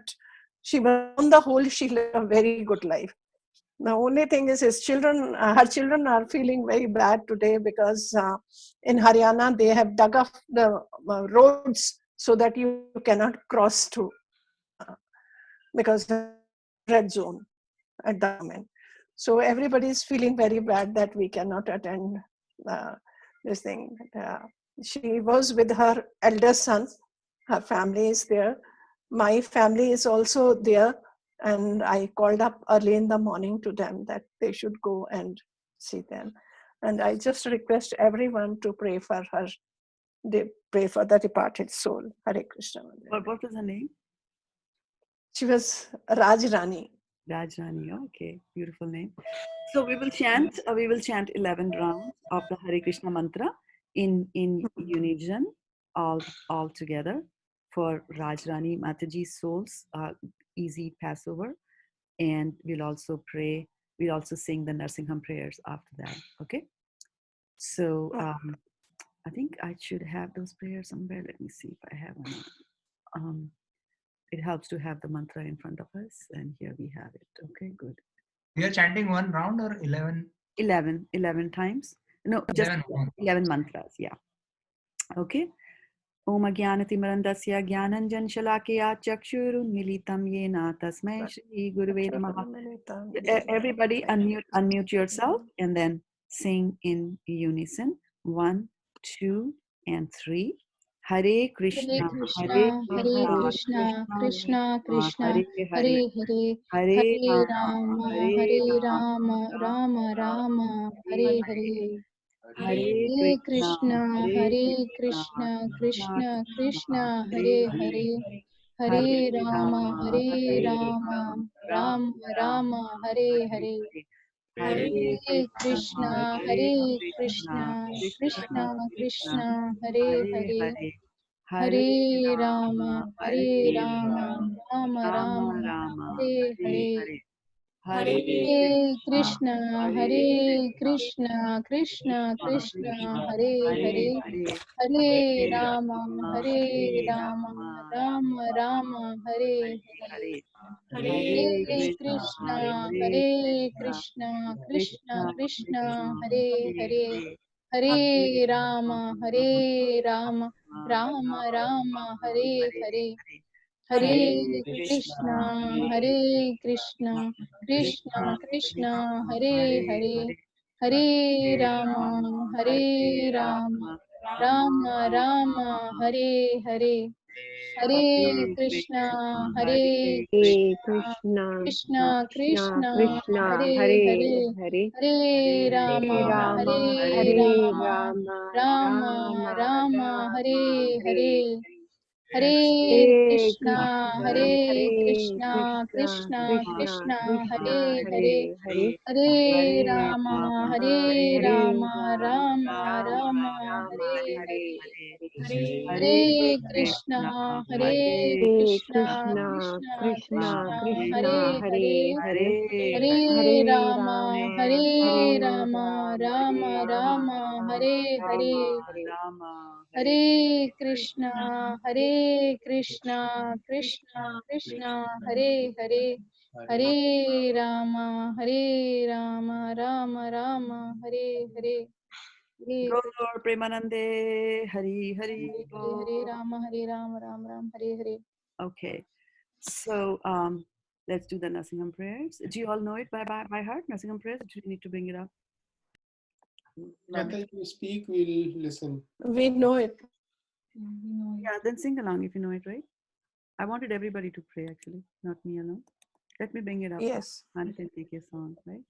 she was, on the whole, she lived a very good life. The only thing is his children, her children are feeling very bad today because in Haryana, they have dug up the roads so that you cannot cross to, because red zone at the moment. So everybody is feeling very bad that we cannot attend this thing. She was with her elder son. Her family is there. My family is also there. And I called up early in the morning to them that they should go and see them. And I just request everyone to pray for her. They pray for the departed soul. Hare Krishna. What was her name? She was Rajrani. Rajrani, okay, beautiful name. So we will chant 11 rounds of the Hare Krishna mantra in unison, all together, for Rajrani Mataji's soul's easy Passover. And we'll also pray, we'll also sing the Narsingham prayers after that, okay? So I think I should have those prayers somewhere. Let me see if I have one. It helps to have the mantra in front of us, and here we have it. Okay, good. We are chanting one round or 11? 11 times. No, just 11 mantras, yeah. Okay. Om Ajnanatimirandasya Jnananjanshalakiya Chakshurunmilitam Yena Tasmai Shri Gurave Namaha. Everybody unmute yourself and then sing in unison. 1, 2, and 3. Hare Krishna, Hare Krishna, Krishna Krishna, Hare Hare, Hare Hare Hare Rama, Rama, Hare Rama, Rama Rama, Hare Hare. Hare Krishna, Hare Krishna, Krishna Krishna, Hare Hare, Hare Rama, Hare Rama, Rama Rama, Hare Hare. Hare Krishna, Hare Krishna, Krishna Krishna, Hare Hare, Hare Rama, Hare Rama, Rama Rama, Hare Hare. Hare Krishna, Hare Krishna, Krishna Krishna, Hare Hare, Hare Rama, Hare Rama, Rama Rama, Hare Hare. Hare Krishna, Hare Krishna, Krishna Krishna, Hare Hare, Hare Rama, Hare Rama, Rama Rama, Hare Hare. Hare Krishna, Hare Krishna, Krishna Krishna, Hare Hare, Hare Rama, Hare Rama, Rama Rama, Hare Hare. Hare Krishna, Hare Hare Krishna, Krishna, Krishna Krishna Krishna, Krishna, Hare Hare Hare, Hare, Hare Hare Rama, Rama, Hare Hare Rama, Rama, Rama Rama Rama, Rama, Hare Hare Hare. Hare. Hare Hare Krishna, Krishna, Hare Hare Krishna, Krishna, Krishna Krishna Krishna, Krishna, Hare Hare, Hare Hare, Hare Hare Rama, Rama, Hare Hare Rama, Rama, Rama Rama Rama, Rama, Hare Hare Hare. Hare. Hare Krishna, Hare Hare Krishna, Krishna, Krishna Krishna Krishna, Krishna, Hare Hare Hare, Hare, Hare Hare Rama, Rama, Hare Hare Rama, Rama, Rama Rama, Rama Hare Rama, Hare. Hare. Hare Krishna, Hare Krishna, Krishna Krishna, Hare Hare, Hare Rama, Hare Rama, Rama Rama, Hare Hare. Hare Krishna, Gaur Premanande, Hari Hari Hare Hare, Bol. Rama Hare Rama, Rama Rama, Hare Hare. Okay, so let's do the Nasingam prayers. Do you all know it by heart, Nasingam prayers? Do you need to bring it up? Mata, you speak, we'll listen. We know it. Yeah, then sing along if you know it, right? I wanted everybody to pray actually, not me alone. Let me bring it up. Yes. And can take a song, right?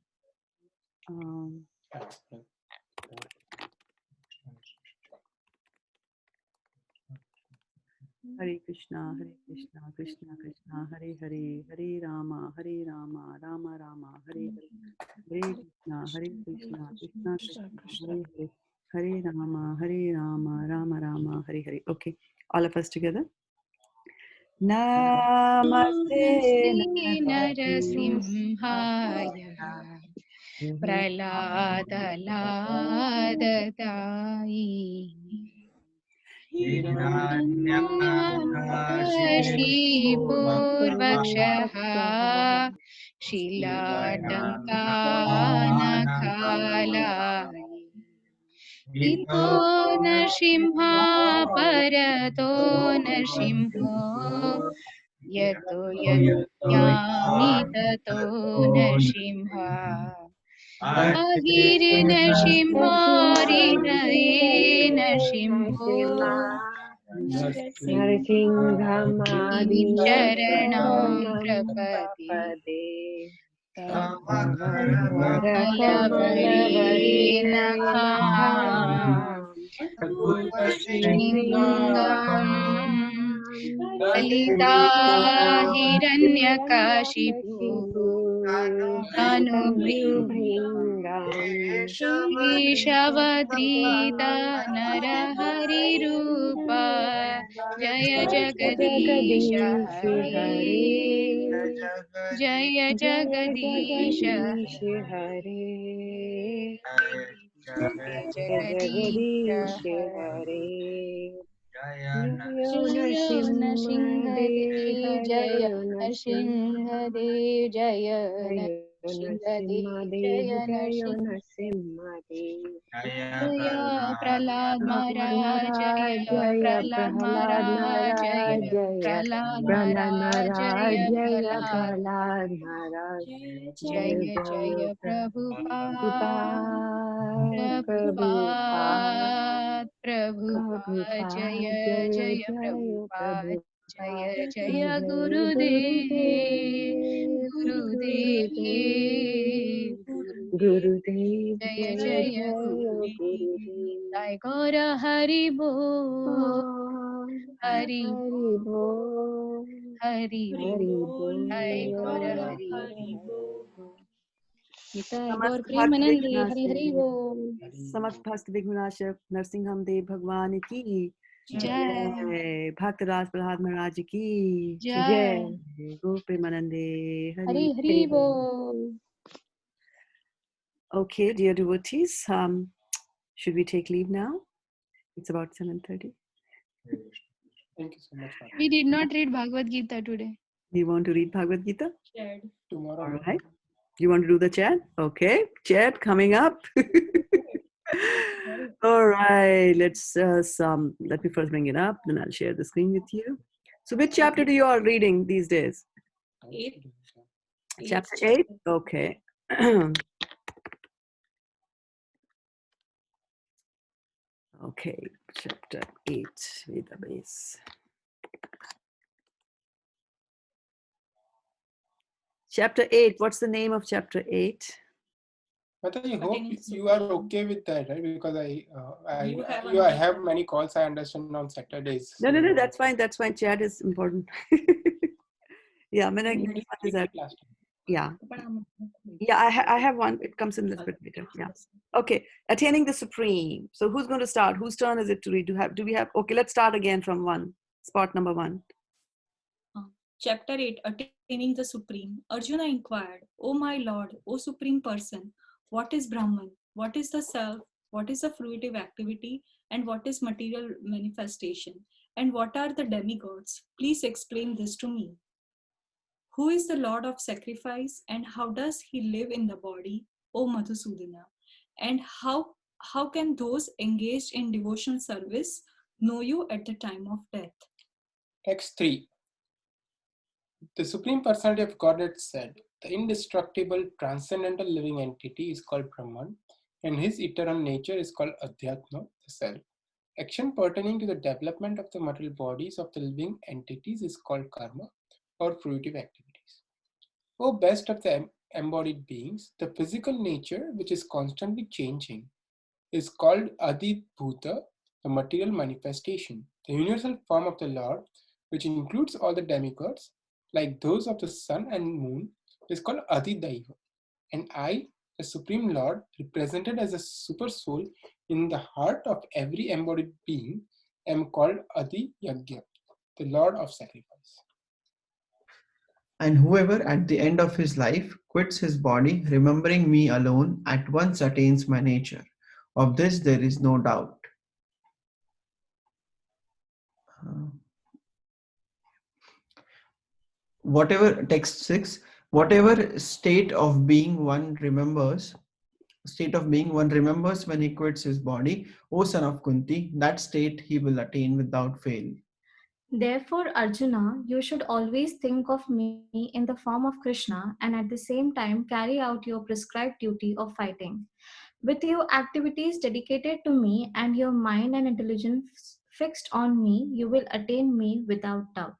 Hare Krishna, Krishna Krishna, Hare Hare, Hare Rama, Rama Rama, Hare Hare, Hare Krishna, Krishna Krishna, Hare Hare, Hare Rama, Rama Rama, Hare Hare. Okay, all of us together. Namaste Namaste Narasimhaya Narasimhaya Praladaladayi Hiranyakashipurvakshah Shilatankanakalayi Ito Narsimha Parato Narsimho Yato Yami Tato Narsimha Ahiri Narsimho Rinaye Narsimho Narasimhamadi Charanam Charanam Prapati Prapade, Tava Tava Karamalavalinakam Karamalavalinakam Shringam Kalita Hiranyakashipu Tanubhringam Ishavadrita Narahari Rupa Jaya Jagadisha Jagadish Hari Hare, Jaya Jaya Jagadisha Jagadish Hare, Jaya Jaya Jagadisha Jagadish Hari Hare. Jaya Jaya Narasimha Nrsimhadev Deva, Jaya Jaya Narasimha, Nrsimhadev Jaya Jaya Narasimha Nrsimhadev Deva, Jaya Jaya Nrsimhadev Narasimha Deva. Jaya Prahlad Prahlad Maharaj Maharaj, Jaya Jaya Prahlad Prahlad Maharaj Maharaj, Jaya Jaya Prahlad Prahlad Maharaj Maharaj, Jaya Jaya Prahlad Prahlad Maharaj, Jaya Jaya Jaya Jaya Prabhupada Prabhupada, Prabhupada, Prabhupada Prabhupada Prabhupada, Jaya Jaya Jaya Jaya Prabhupada Jaya Prabhupada, Jaya Jaya Gurudev Gurudev, Gurudev Gurudev. Gurudev Jaya Jaya Jaya Jaya Gurudev. Gurudev. Jai Gaura Hari Bol. Hari Hari Bol. Hari Hari Bol. Jai Gaura Bol. Hari Bol. Nitai Gaur समस्त भक्त Premanande Hari विघ्नाशय Hari Bol. समस्त भक्त विघ्नाशय नरसिंह देव भगवान की Jai जय भक्त राज प्रहलाद महाराज की Jai go Premanande Hari Hari Hari Bol. Okay, dear devotees, should we take leave now? It's about 7:30. Thank you so much, Mata. We did not read Bhagavad Gita today. You want to read Bhagavad Gita? Shared. Tomorrow. All right. You want to do the chat? Okay, chat coming up. All right, let me first bring it up, then I'll share the screen with you. So which chapter do you all reading these days? 8. Chapter 8? Okay. Okay, chapter 8, database. Chapter 8, what's the name of chapter 8? Mata, I hope you are okay with that, right? Because You have I have many calls, I understand, on Saturdays. No, that's fine. That's fine. Chat is important. Yeah, Is that? yeah. Yeah, I have one. It comes in a little bit later. Yeah. Okay. Attaining the Supreme. So who's going to start? Whose turn is it to read? Do we have? Okay, let's start again from one. Spot number 1. Chapter 8, Attaining the Supreme. Arjuna inquired, O my Lord, O Supreme Person, what is Brahman? What is the self? What is the fruitive activity? And what is material manifestation? And what are the demigods? Please explain this to me. Who is the Lord of sacrifice? And how does he live in the body, O Madhusudana? And how can those engaged in devotional service know you at the time of death? Text 3. The Supreme Personality of Godhead said, the indestructible, transcendental living entity is called Brahman, and his eternal nature is called Adhyatma, the self. Action pertaining to the development of the material bodies of the living entities is called karma, or fruitive activities. O best of the embodied beings, the physical nature, which is constantly changing, is called Adit Bhuta, the material manifestation. The universal form of the Lord, which includes all the demigods, like those of the sun and moon, is called Adidaiva. And I, the Supreme Lord, represented as a super soul in the heart of every embodied being, am called Adi Yagya, the Lord of sacrifice. And whoever at the end of his life quits his body, remembering me alone, at once attains my nature. Of this there is no doubt. Whatever, text 6, whatever state of being one remembers when he quits his body, O son of Kunti, that state he will attain without fail. Therefore, Arjuna, you should always think of me in the form of Krishna and at the same time carry out your prescribed duty of fighting. With your activities dedicated to me and your mind and intelligence fixed on me, you will attain me without doubt.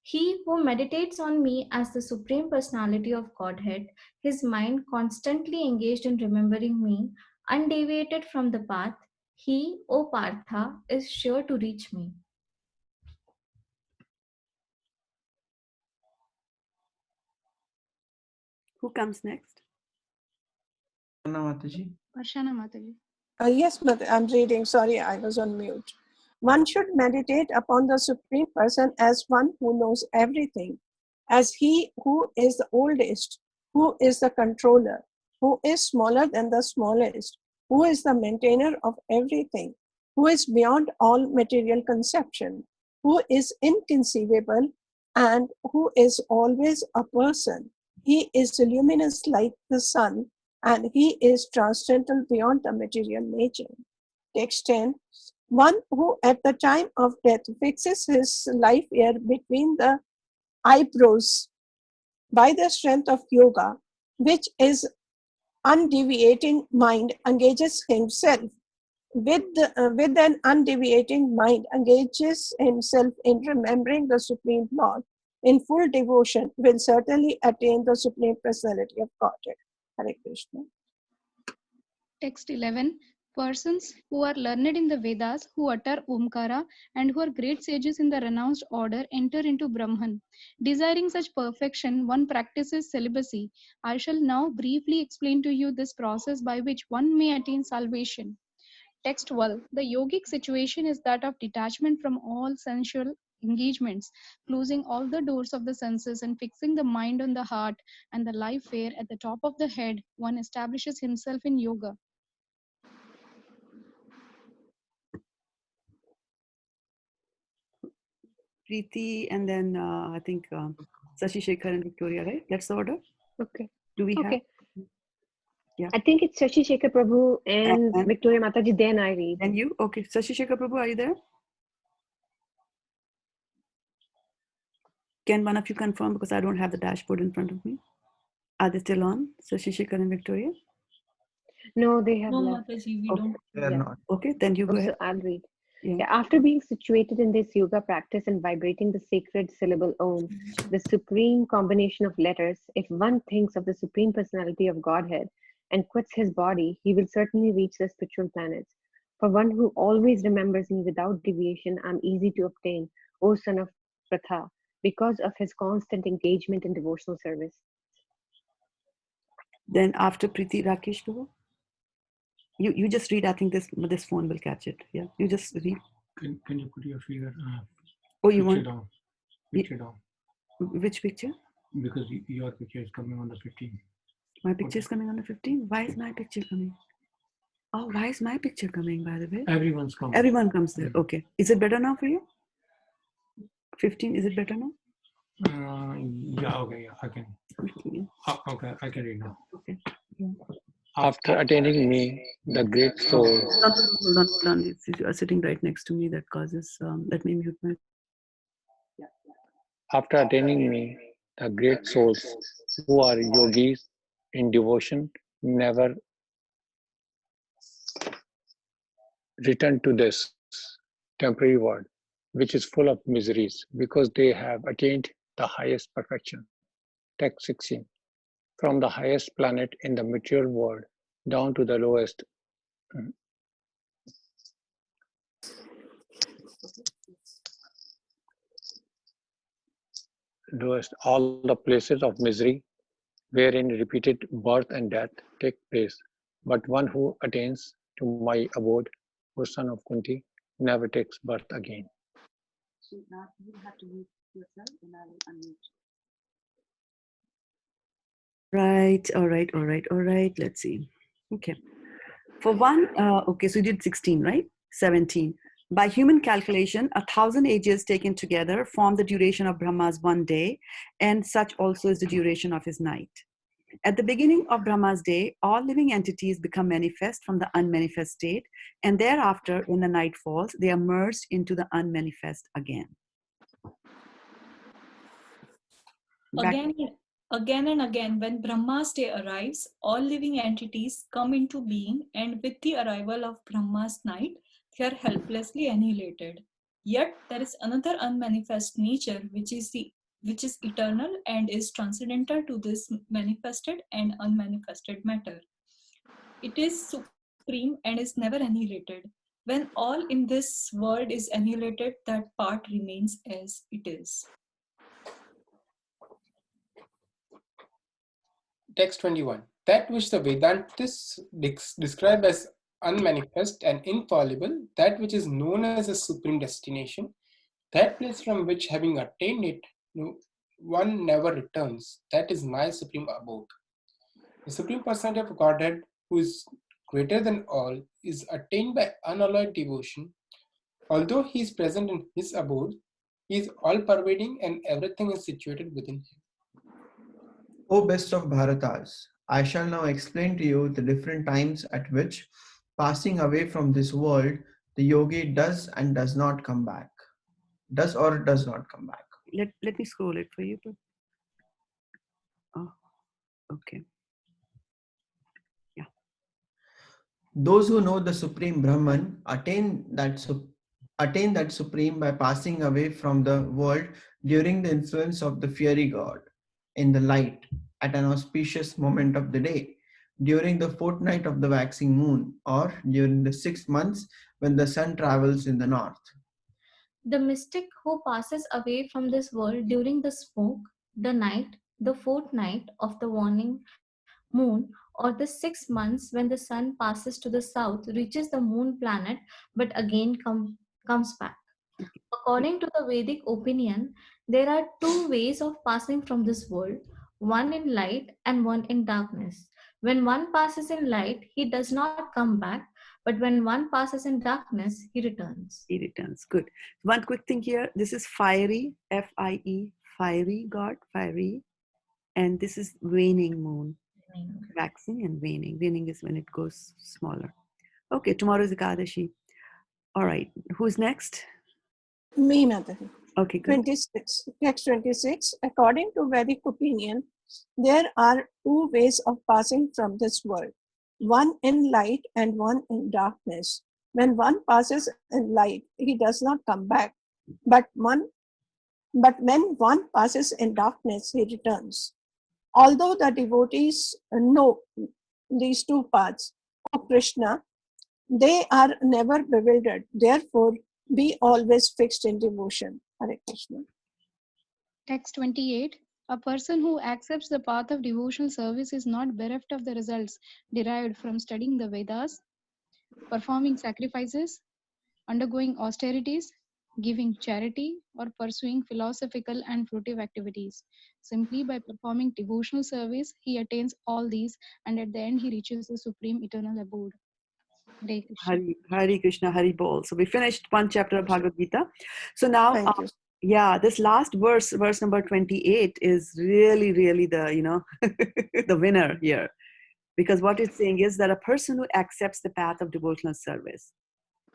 He who meditates on me as the Supreme Personality of Godhead, his mind constantly engaged in remembering me, undeviated from the path, he, O Partha, is sure to reach me. Who comes next? Mataji. Arshana Mataji. Yes, but I'm reading. Sorry, I was on mute. One should meditate upon the Supreme Person as one who knows everything, as he who is the oldest, who is the controller, who is smaller than the smallest, who is the maintainer of everything, who is beyond all material conception, who is inconceivable, and who is always a person. He is luminous like the sun, and he is transcendental beyond the material nature. Text 10. One who at the time of death fixes his life year between the eyebrows by the strength of yoga, which is undeviating mind, engages himself with an undeviating mind, engages himself in remembering the Supreme Lord in full devotion, will certainly attain the Supreme Personality of Godhead. Hare Krishna. Text 11. Persons who are learned in the Vedas, who utter Omkara, and who are great sages in the renounced order enter into Brahman. Desiring such perfection, one practices celibacy. I shall now briefly explain to you this process by which one may attain salvation. Text 12. The yogic situation is that of detachment from all sensual engagements, closing all the doors of the senses and fixing the mind on the heart and the live fair at the top of the head. One establishes himself in yoga. Preeti, and then I think Sashi Shekhar and Victoria, right? That's the order. Okay. Do we have? Okay. Yeah. I think it's Shashi Shekhar Prabhu and Victoria Mataji, then I read. And you? Okay. Sashi Shekhar Prabhu, are you there? Can one of you confirm, because I don't have the dashboard in front of me? Are they still on? Sashi Shekhar and Victoria? No, they have No, left. Mataji, we Okay. don't. They're Yeah. not. Okay, then you go So ahead. I'll read. Yeah. Yeah, after being situated in this yoga practice and vibrating the sacred syllable Om, the supreme combination of letters, if one thinks of the Supreme Personality of Godhead and quits his body, he will certainly reach the spiritual planets. For one who always remembers me without deviation, I'm easy to obtain, O son of Pratha, because of his constant engagement in devotional service. Then after Preeti, Rakesh Prabhu? You just read. I think this phone will catch it. Yeah, you just read. Can you put your finger? Oh, you picture want down? Picture down. Which picture? Because your picture is coming on the 15th. My picture is coming on the 15th. Why is my picture coming? Oh, why is my picture coming? By the way, Everyone's coming. Everyone comes there. Okay. Is it better now for you? 15. Is it better now? Yeah. Okay. Yeah. I can. Okay. I can read now. Okay. After attaining me, the great soul. Hold on. You are sitting right next to me. That causes. Let me mute my. After attaining me, the great souls who are yogis in devotion never return to this temporary world, which is full of miseries, because they have attained the highest perfection. Text 16. From the highest planet in the material world down to the lowest. Lowest, all the places of misery wherein repeated birth and death take place. But one who attains to my abode, O son of Kunti, never takes birth again. So now you have to mute yourself, and I will unmute. Right. All right. Let's see. Okay. For one, okay, so you did 16, right? 17. By human calculation, 1,000 ages taken together form the duration of Brahma's one day, and such also is the duration of his night. At the beginning of Brahma's day, all living entities become manifest from the unmanifest state, and thereafter, when the night falls, they are merged into the unmanifest again. Again and again, when Brahma's day arrives, all living entities come into being, and with the arrival of Brahma's night, they are helplessly annihilated. Yet there is another unmanifest nature which is eternal and is transcendental to this manifested and unmanifested matter. It is supreme and is never annihilated. When all in this world is annihilated, that part remains as it is. Text 21. That which the Vedantists describe as unmanifest and infallible, that which is known as a supreme destination, that place from which, having attained it, one never returns, that is my supreme abode. The Supreme Personality of Godhead, who is greater than all, is attained by unalloyed devotion. Although he is present in his abode, he is all-pervading and everything is situated within him. O best of Bharatas, I shall now explain to you the different times at which, passing away from this world, the yogi does and does not come back. Does or does not come back. Let me scroll it for you. Oh, okay. Yeah. Those who know the Supreme Brahman attain that Supreme by passing away from the world during the influence of the fiery god in the light at an auspicious moment of the day. during the fortnight of the waxing moon, or during the 6 months when the sun travels in the north. The mystic who passes away from this world during the smoke, the night, the fortnight of the waning moon, or the 6 months when the sun passes to the south, reaches the moon planet but again comes back. According to the Vedic opinion, there are two ways of passing from this world, one in light and one in darkness. When one passes in light, he does not come back, but when one passes in darkness, he returns. He returns. Good. One quick thing here. This is fiery, F-I-E, fiery god, fiery. And this is waning moon, waxing and waning. Waning is when it goes smaller. Okay, tomorrow is Ekadashi. All right, who's next? Me, Mataji. Okay, good. 26. Text 26. According to Vedic opinion, there are two ways of passing from this world, one in light and one in darkness. When one passes in light, he does not come back, but when one passes in darkness, he returns. Although the devotees know these two paths of Krishna, they are never bewildered. Therefore, be always fixed in devotion. Hare Krishna. Text 28. A person who accepts the path of devotional service is not bereft of the results derived from studying the Vedas, performing sacrifices, undergoing austerities, giving charity, or pursuing philosophical and fruitive activities. Simply by performing devotional service, he attains all these, and at the end, he reaches the supreme eternal abode. Hare Krishna. Hari Krishna, Hari Bol. So we finished one chapter of Bhagavad Gita. So now, Thank you. yeah, this last verse, verse number 28, is really, really the, the winner here. Because what it's saying is that a person who accepts the path of devotional service.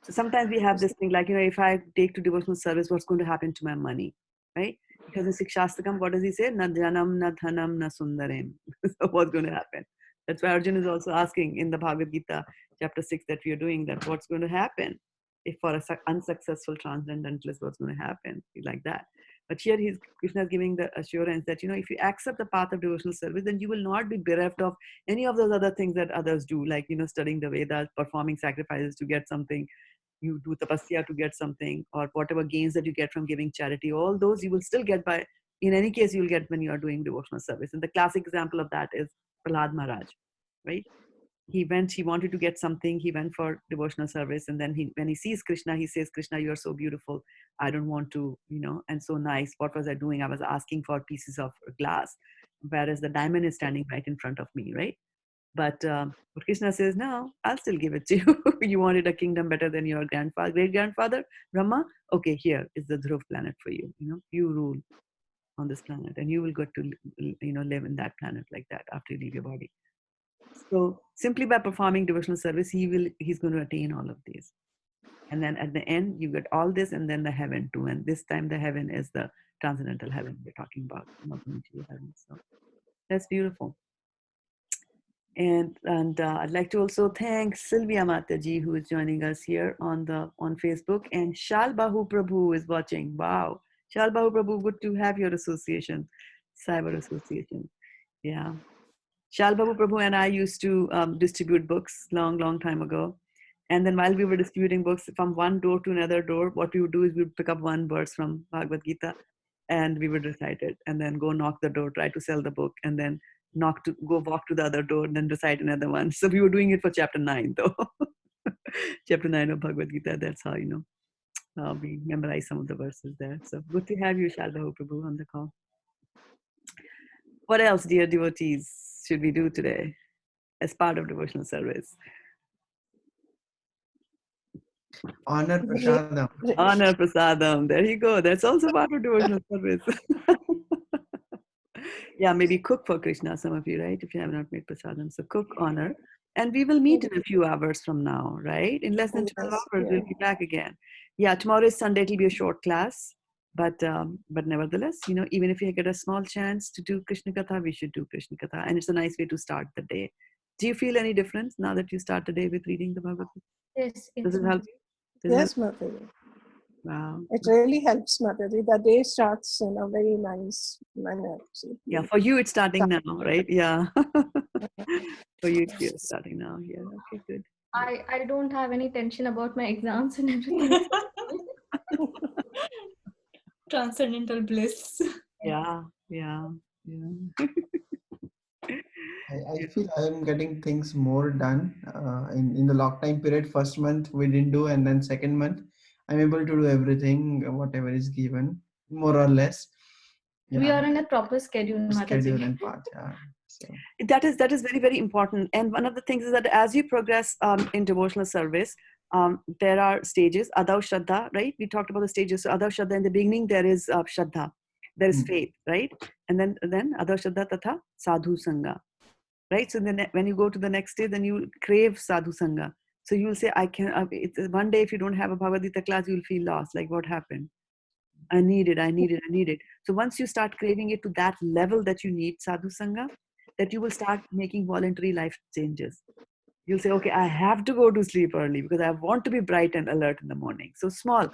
So sometimes we have this thing like, if I take to devotional service, what's going to happen to my money, right? Because in Sikshastakam, what does he say? Na janam, na dhanam, na sundaram. So what's going to happen? That's why Arjun is also asking in the Bhagavad Gita, chapter 6, that we are doing, that what's going to happen if for an unsuccessful transcendentalist, what's going to happen? Like that. But here Krishna is giving the assurance that, if you accept the path of devotional service, then you will not be bereft of any of those other things that others do, like, studying the Vedas, performing sacrifices to get something, you do tapasya to get something, or whatever gains that you get from giving charity. All those you will still get in any case, you'll get when you are doing devotional service. And the classic example of that is Prahlad Maharaj, right? He wanted to get something, he went for devotional service, and then when he sees Krishna, he says, Krishna, you are so beautiful, I don't want to, and so nice, what was I doing? I was asking for pieces of glass, whereas the diamond is standing right in front of me, right? But Krishna says, no, I'll still give it to you. You wanted a kingdom better than your great grandfather, Brahma? Okay, here is the Dhruv planet for you. You rule on this planet, and you will get to live in that planet like that after you leave your body. So simply by performing devotional service, he's going to attain all of these. And then at the end, you get all this, and then the heaven too. And this time the heaven is the transcendental heaven we're talking about, not the material heaven. So that's beautiful. And I'd like to also thank Sylvia Mataji, who is joining us here on Facebook, and Shal Bahu Prabhu is watching. Wow, Shal Bahu Prabhu, good to have your association, cyber association. Yeah, Shal Bahu Prabhu and I used to distribute books long time ago. And then while we were distributing books from one door to another door, what we would do is we would pick up one verse from Bhagavad Gita, and we would recite it, and then go knock the door, try to sell the book, and then walk to the other door, and then recite another one. So we were doing it for chapter 9, though. Chapter 9 of Bhagavad Gita. That's how we memorize some of the verses there. So good to have you, Shalbahu Prabhu, on the call. What else, dear devotees, should we do today as part of devotional service? Honor prasadam. Honor prasadam. There you go. That's also part of devotional service. Yeah, maybe cook for Krishna, some of you, right? If you have not made prasadam. So cook, honor. And we will meet in a few hours from now, right? In less than 12 hours, we'll be back again. Yeah, tomorrow is Sunday. It'll be a short class. But nevertheless, even if you get a small chance to do Krishna Katha, we should do Krishna Katha. And it's a nice way to start the day. Do you feel any difference now that you start the day with reading the Bhagavad Gita? Yes, Does it help you? Yes, Mataji. Wow. It really helps, Mataji. The day starts in a very nice manner. See, Yeah, for you it's starting now, right? Yeah. For you it's starting now. Yeah. Okay, good. I don't have any tension about my exams and everything. Transcendental bliss. Yeah, yeah, yeah. I feel I am getting things more done in the lockdown period. First month we didn't do, and then second month I'm able to do everything, whatever is given, more or less. We Yeah, are on a proper schedule, schedule Mataji. and path. Yeah. So That is very, very important. And one of the things is that as you progress in devotional service, there are stages. Adav Shraddha, right? We talked about the stages. So Adav Shraddha, in the beginning there is Shraddha, there is faith, right? And then Adav Shraddha Tatha Sadhu Sangha, right? So then when you go to the next day, then you crave Sadhu Sangha. So you will say, I can. One day if you don't have a Bhagavad Gita class, you will feel lost. Like, what happened? I need it, I need it, I need it. So once you start craving it to that level that you need sadhu sangha, that you will start making voluntary life changes. You'll say, okay, I have to go to sleep early because I want to be bright and alert in the morning. So small.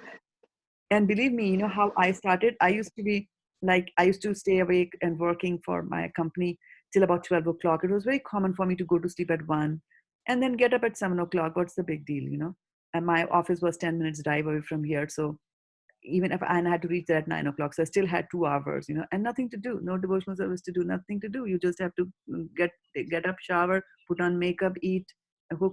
And believe me, you know how I started? I used to be like, I used to stay awake and working for my company till about 12 o'clock. It was very common for me to go to sleep at 1 and then get up at 7 o'clock. What's the big deal, you know? And my office was 10 minutes drive away from here. So even if I had to reach there at 9 o'clock, so I still had 2 hours, you know, and nothing to do, no devotional service to do, nothing to do. You just have to get up, shower, put on makeup, eat,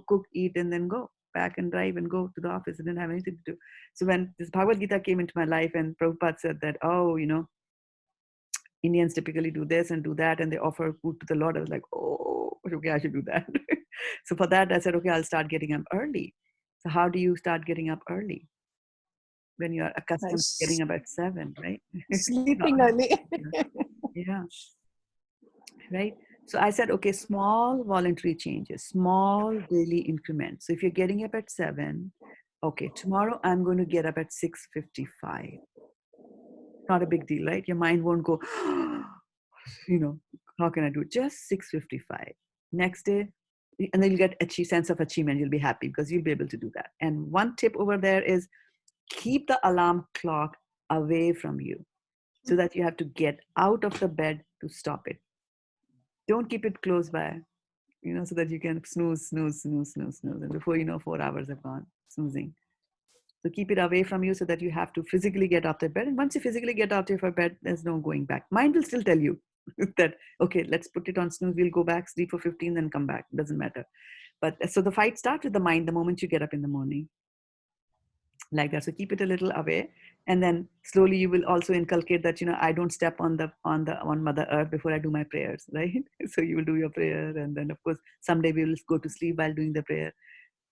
cook, eat, and then go back and drive and go to the office. I didn't have anything to do. So when this Bhagavad Gita came into my life, and Prabhupada said that, oh, you know, Indians typically do this and do that, and they offer food to the Lord. I was like, oh, okay, I should do that. So for that, I said, okay, I'll start getting up early. So how do you start getting up early? When you're accustomed to getting up at 7, right? sleeping early. Yeah, right. So I said, okay, small voluntary changes, small daily increments. So if you're getting up at 7, okay, tomorrow I'm going to get up at 6:55. Not a big deal, right? Your mind won't go, you know, how can I do it? Just 6:55. Next day, and then you'll get a sense of achievement. You'll be happy because you'll be able to do that. And one tip over there is keep the alarm clock away from you so that you have to get out of the bed to stop it. Don't keep it close by, you know, so that you can snooze, snooze, snooze, snooze, snooze. And before you know, 4 hours have gone snoozing. So keep it away from you so that you have to physically get out of bed. And once you physically get out of your bed, there's no going back. Mind will still tell you that, okay, let's put it on snooze. We'll go back, sleep for 15, then come back. Doesn't matter. But so the fight starts with the mind the moment you get up in the morning. Like that. So keep it a little away, and then slowly you will also inculcate that, you know, I don't step on Mother Earth before I do my prayers, right? So you will do your prayer, and then of course someday we will go to sleep while doing the prayer.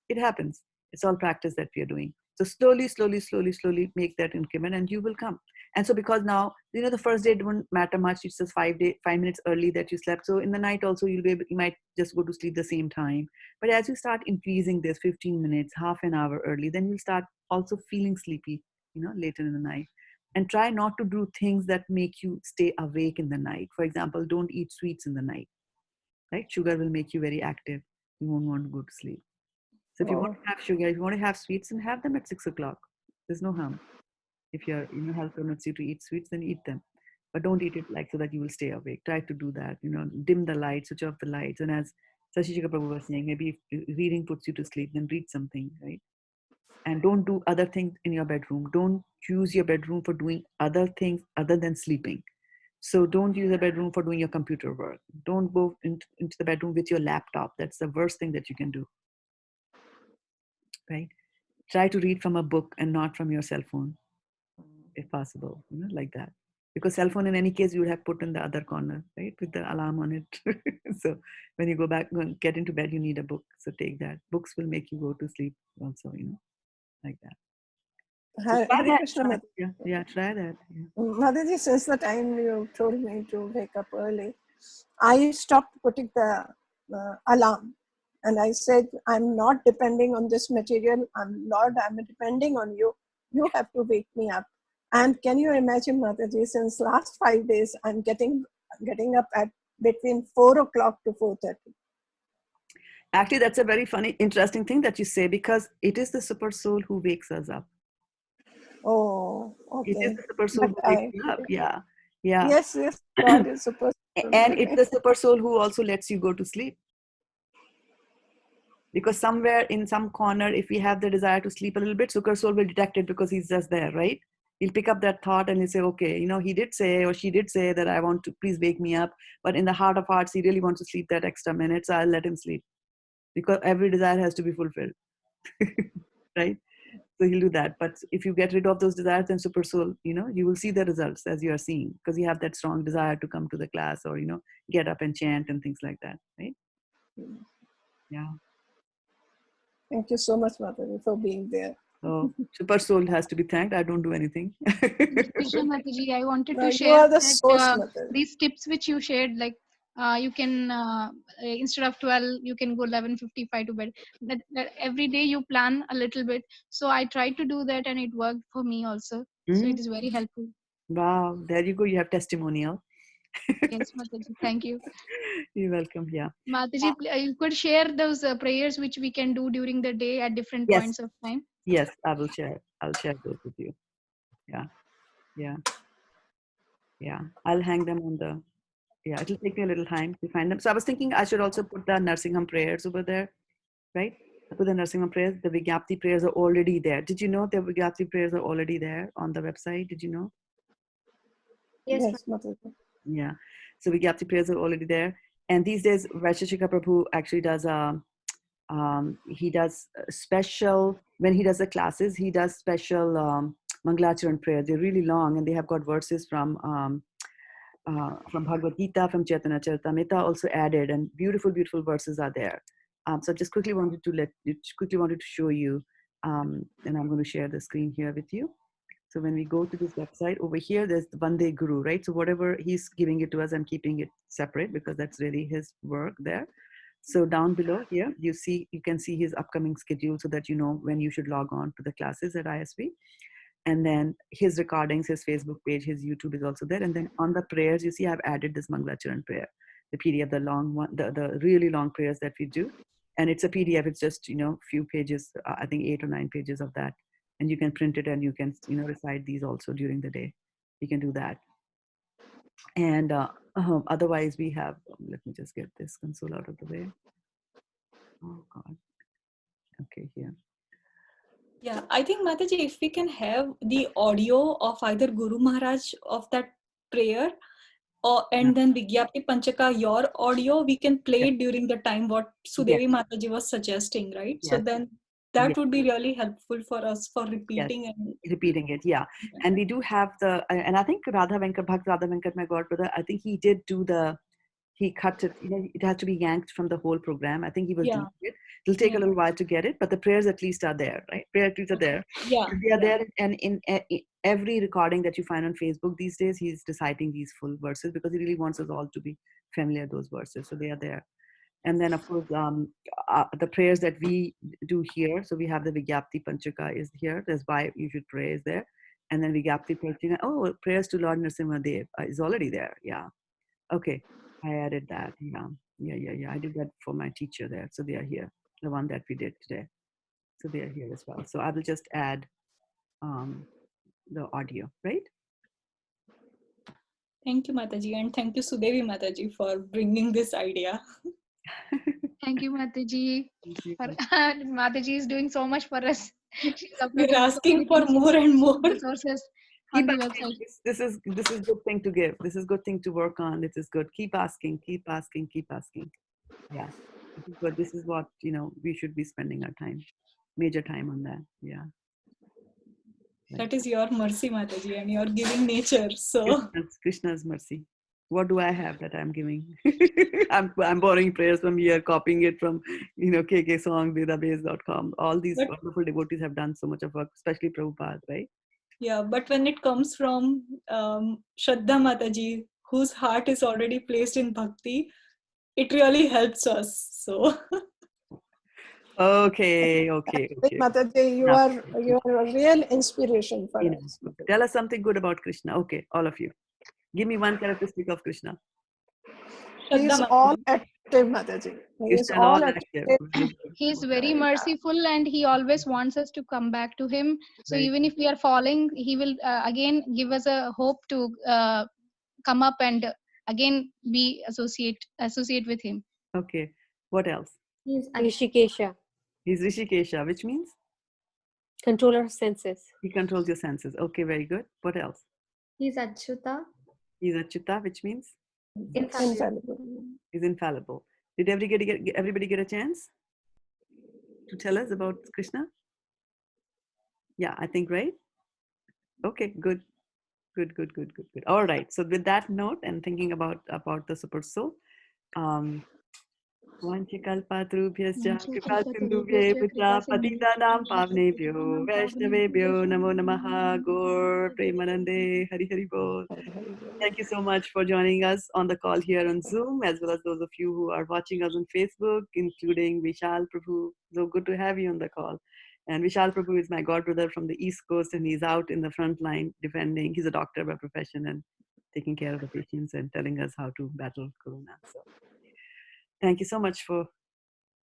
It happens. It's all practice that we are doing. So slowly, slowly, slowly, slowly make that increment, and you will come. And so because now, you know, the first day it won't matter much. It's just 5 minutes early that you slept. So in the night also you might just go to sleep the same time. But as you start increasing this 15 minutes, half an hour early, then you'll start also feeling sleepy, you know, later in the night. And try not to do things that make you stay awake in the night. For example, don't eat sweets in the night, right? Sugar will make you very active. You won't want to go to sleep. So if you want Oh, to have sugar, if you want to have sweets, then have them at 6 o'clock. There's no harm. If your health permits you to eat sweets, then eat them. But don't eat it like so that you will stay awake. Try to do that. You know, dim the lights, switch off the lights. And as Sashishika Prabhu was saying, maybe if reading puts you to sleep, then read something, right? And don't do other things in your bedroom. Don't use your bedroom for doing other things other than sleeping. So don't use a bedroom for doing your computer work. Don't go into the bedroom with your laptop. That's the worst thing that you can do, right? Try to read from a book and not from your cell phone, if possible, you know, like that. Because cell phone in any case you would have put in the other corner, right, with the alarm on it. So when you go back, get into bed, you need a book. So take that. Books will make you go to sleep also, you know, like that. So try Hare that. Krishna, Yeah, try that. Yeah. Mataji, since the time you told me to wake up early, I stopped putting the alarm. And I said, I'm not depending on this material. Lord, I'm depending on you. You have to wake me up. And can you imagine, Mataji, since last 5 days, I'm getting up at between 4 o'clock to 4:30. Actually, that's a very funny, interesting thing that you say, because it is the super soul who wakes us up. Oh, It is okay. the super soul But who wakes you up. Yeah. Yeah. yes, God is super soul. And it's the super soul who also lets you go to sleep. Because somewhere in some corner, if we have the desire to sleep a little bit, super soul will detect it because he's just there, right? He'll pick up that thought and he'll say, okay, he did say or she did say that I want to, please wake me up. But in the heart of hearts, he really wants to sleep that extra minute. So I'll let him sleep because every desire has to be fulfilled. Right? So he'll do that. But if you get rid of those desires, then super soul, you will see the results as you are seeing because you have that strong desire to come to the class or, get up and chant and things like that. Right? Yeah. Thank you so much, Mataji, for being there. So super soul has to be thanked. I don't do anything. Krishna Mataji, I wanted No, to you share are the that source, Mataji. these tips which you shared, like you can instead of 12, you can go 11:55 to bed. That every day you plan a little bit. So I tried to do that, and it worked for me also. So it is very helpful. Wow, there you go. You have testimonial. Yes, Mataji. Thank you. You're welcome. Yeah. Mataji, you could share those prayers which we can do during the day at different Yes. points of time. Yes, I will share. I'll share those with you. Yeah. Yeah. Yeah. I'll hang them on the. Yeah, it'll take me a little time to find them. So I was thinking I should also put the nursing home prayers over there, right? I put the nursing home prayers. The Vigyapti prayers are already there. Did you know the Vigyapti prayers are already there on the website? Did you know? Yes, Mataji. Yeah. So Vigyapti prayers are already there. And these days, Vaisheshika Prabhu actually does he does special, when he does the classes, he does special Mangalacharan prayers. They're really long and they have got verses from Bhagavad Gita, from Chaitanya Charitamrita also added, and beautiful, beautiful verses are there. So I just quickly wanted to show you, and I'm going to share the screen here with you. So when we go to this website over here, there's the Vande Guru, right? So whatever he's giving it to us, I'm keeping it separate because that's really his work there. So down below here, you can see his upcoming schedule so that you know when you should log on to the classes at ISV. And then his recordings, his Facebook page, his YouTube is also there. And then on the prayers, you see I've added this Mangalacharan prayer, the PDF, the long one, the really long prayers that we do. And it's a PDF, it's just, few pages, I think 8 or 9 pages of that. And you can print it and you can, recite these also during the day. You can do that. And otherwise we have, let me just get this console out of the way. Oh God. Okay, here. Yeah, I think Mataji, if we can have the audio of either Guru Maharaj of that prayer, and then Vigyapti Panchaka, your audio, we can play it during the time what Sudevi Mataji was suggesting, right? So then that would be really helpful for us for repeating and repeating it. Yeah. And we do have and I think Radha Venkat, my godbrother, I think he did do he cut it, it has to be yanked from the whole program. I think he was doing it. It'll take a little while to get it, but the prayers at least are there, right? Prayers at least are there. Yeah. They are there. And in every recording that you find on Facebook these days, he's reciting these full verses because he really wants us all to be familiar with those verses. So they are there. And then, of course, the prayers that we do here. So we have the Vigyapti Panchaka is here. There's why you should pray is there. And then Vigyapti Panchaka. Oh, prayers to Lord Nrsimhadev is already there. Yeah. Okay. I added that. Yeah. I did that for my teacher there. So they are here. The one that we did today. So they are here as well. So I will just add the audio, right? Thank you, Mataji, and thank you, Sudevi Mataji, for bringing this idea. Thank you, Mataji. Mataji is doing so much for us. She's We're uploading asking for more and more resources on the website. This is good thing to give. This is good thing to work on. This is good. Keep asking. Keep asking. Keep asking. Yeah, this is good. This is what we should be spending our time, major time on that. Yeah. That is your mercy, Mataji, and your giving nature. So Krishna's mercy. What do I have that I'm giving? I'm borrowing prayers from here, copying it from KK Song, database.com. All these wonderful devotees have done so much of work, especially Prabhupada, right? Yeah, but when it comes from Shraddha Mataji, whose heart is already placed in bhakti, it really helps us. So Okay. Mataji, you are a real inspiration for us. Tell us something good about Krishna. Okay, all of you. Give me one characteristic of Krishna. He is all at active, Mataji. He is Krishna and all all active. active. He is very merciful and he always wants us to come back to him. So Very even if we are falling, he will again give us a hope to come up and again be associate with him. Okay. What else? He's Rishikesha, He's Rishikesha, which means controller of senses. he controls your senses. Okay, very good. What else? He's Achyuta. He's Achyuta, which means Infallible. he's infallible. Did everybody get a chance to tell us about Krishna? Yeah, I think, right? Okay, good. All right. So with that note and thinking about the super soul, Vanchikalpatrubhyascha kripal sindhubhye putra patitanam pavnebhyo vaishnavebhyo namo namaha gaur premanande hari hari bol. Thank you so much for joining us on the call here on Zoom, as well as those of you who are watching us on Facebook, including Vishal Prabhu. So good to have you on the call. And Vishal Prabhu is my godbrother from the East Coast, and he's out in the front line defending. He's a doctor by profession and taking care of the patients and telling us how to battle corona. So thank you so much for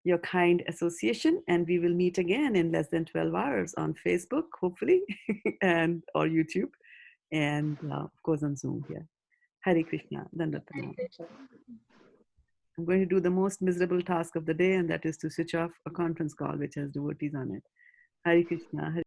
your kind association, and we will meet again in less than 12 hours on Facebook, hopefully, and or YouTube, and of course on Zoom here. Hare Krishna, Dandavat Pranam. I'm going to do the most miserable task of the day, and that is to switch off a conference call which has devotees on it. Hare Krishna. Hare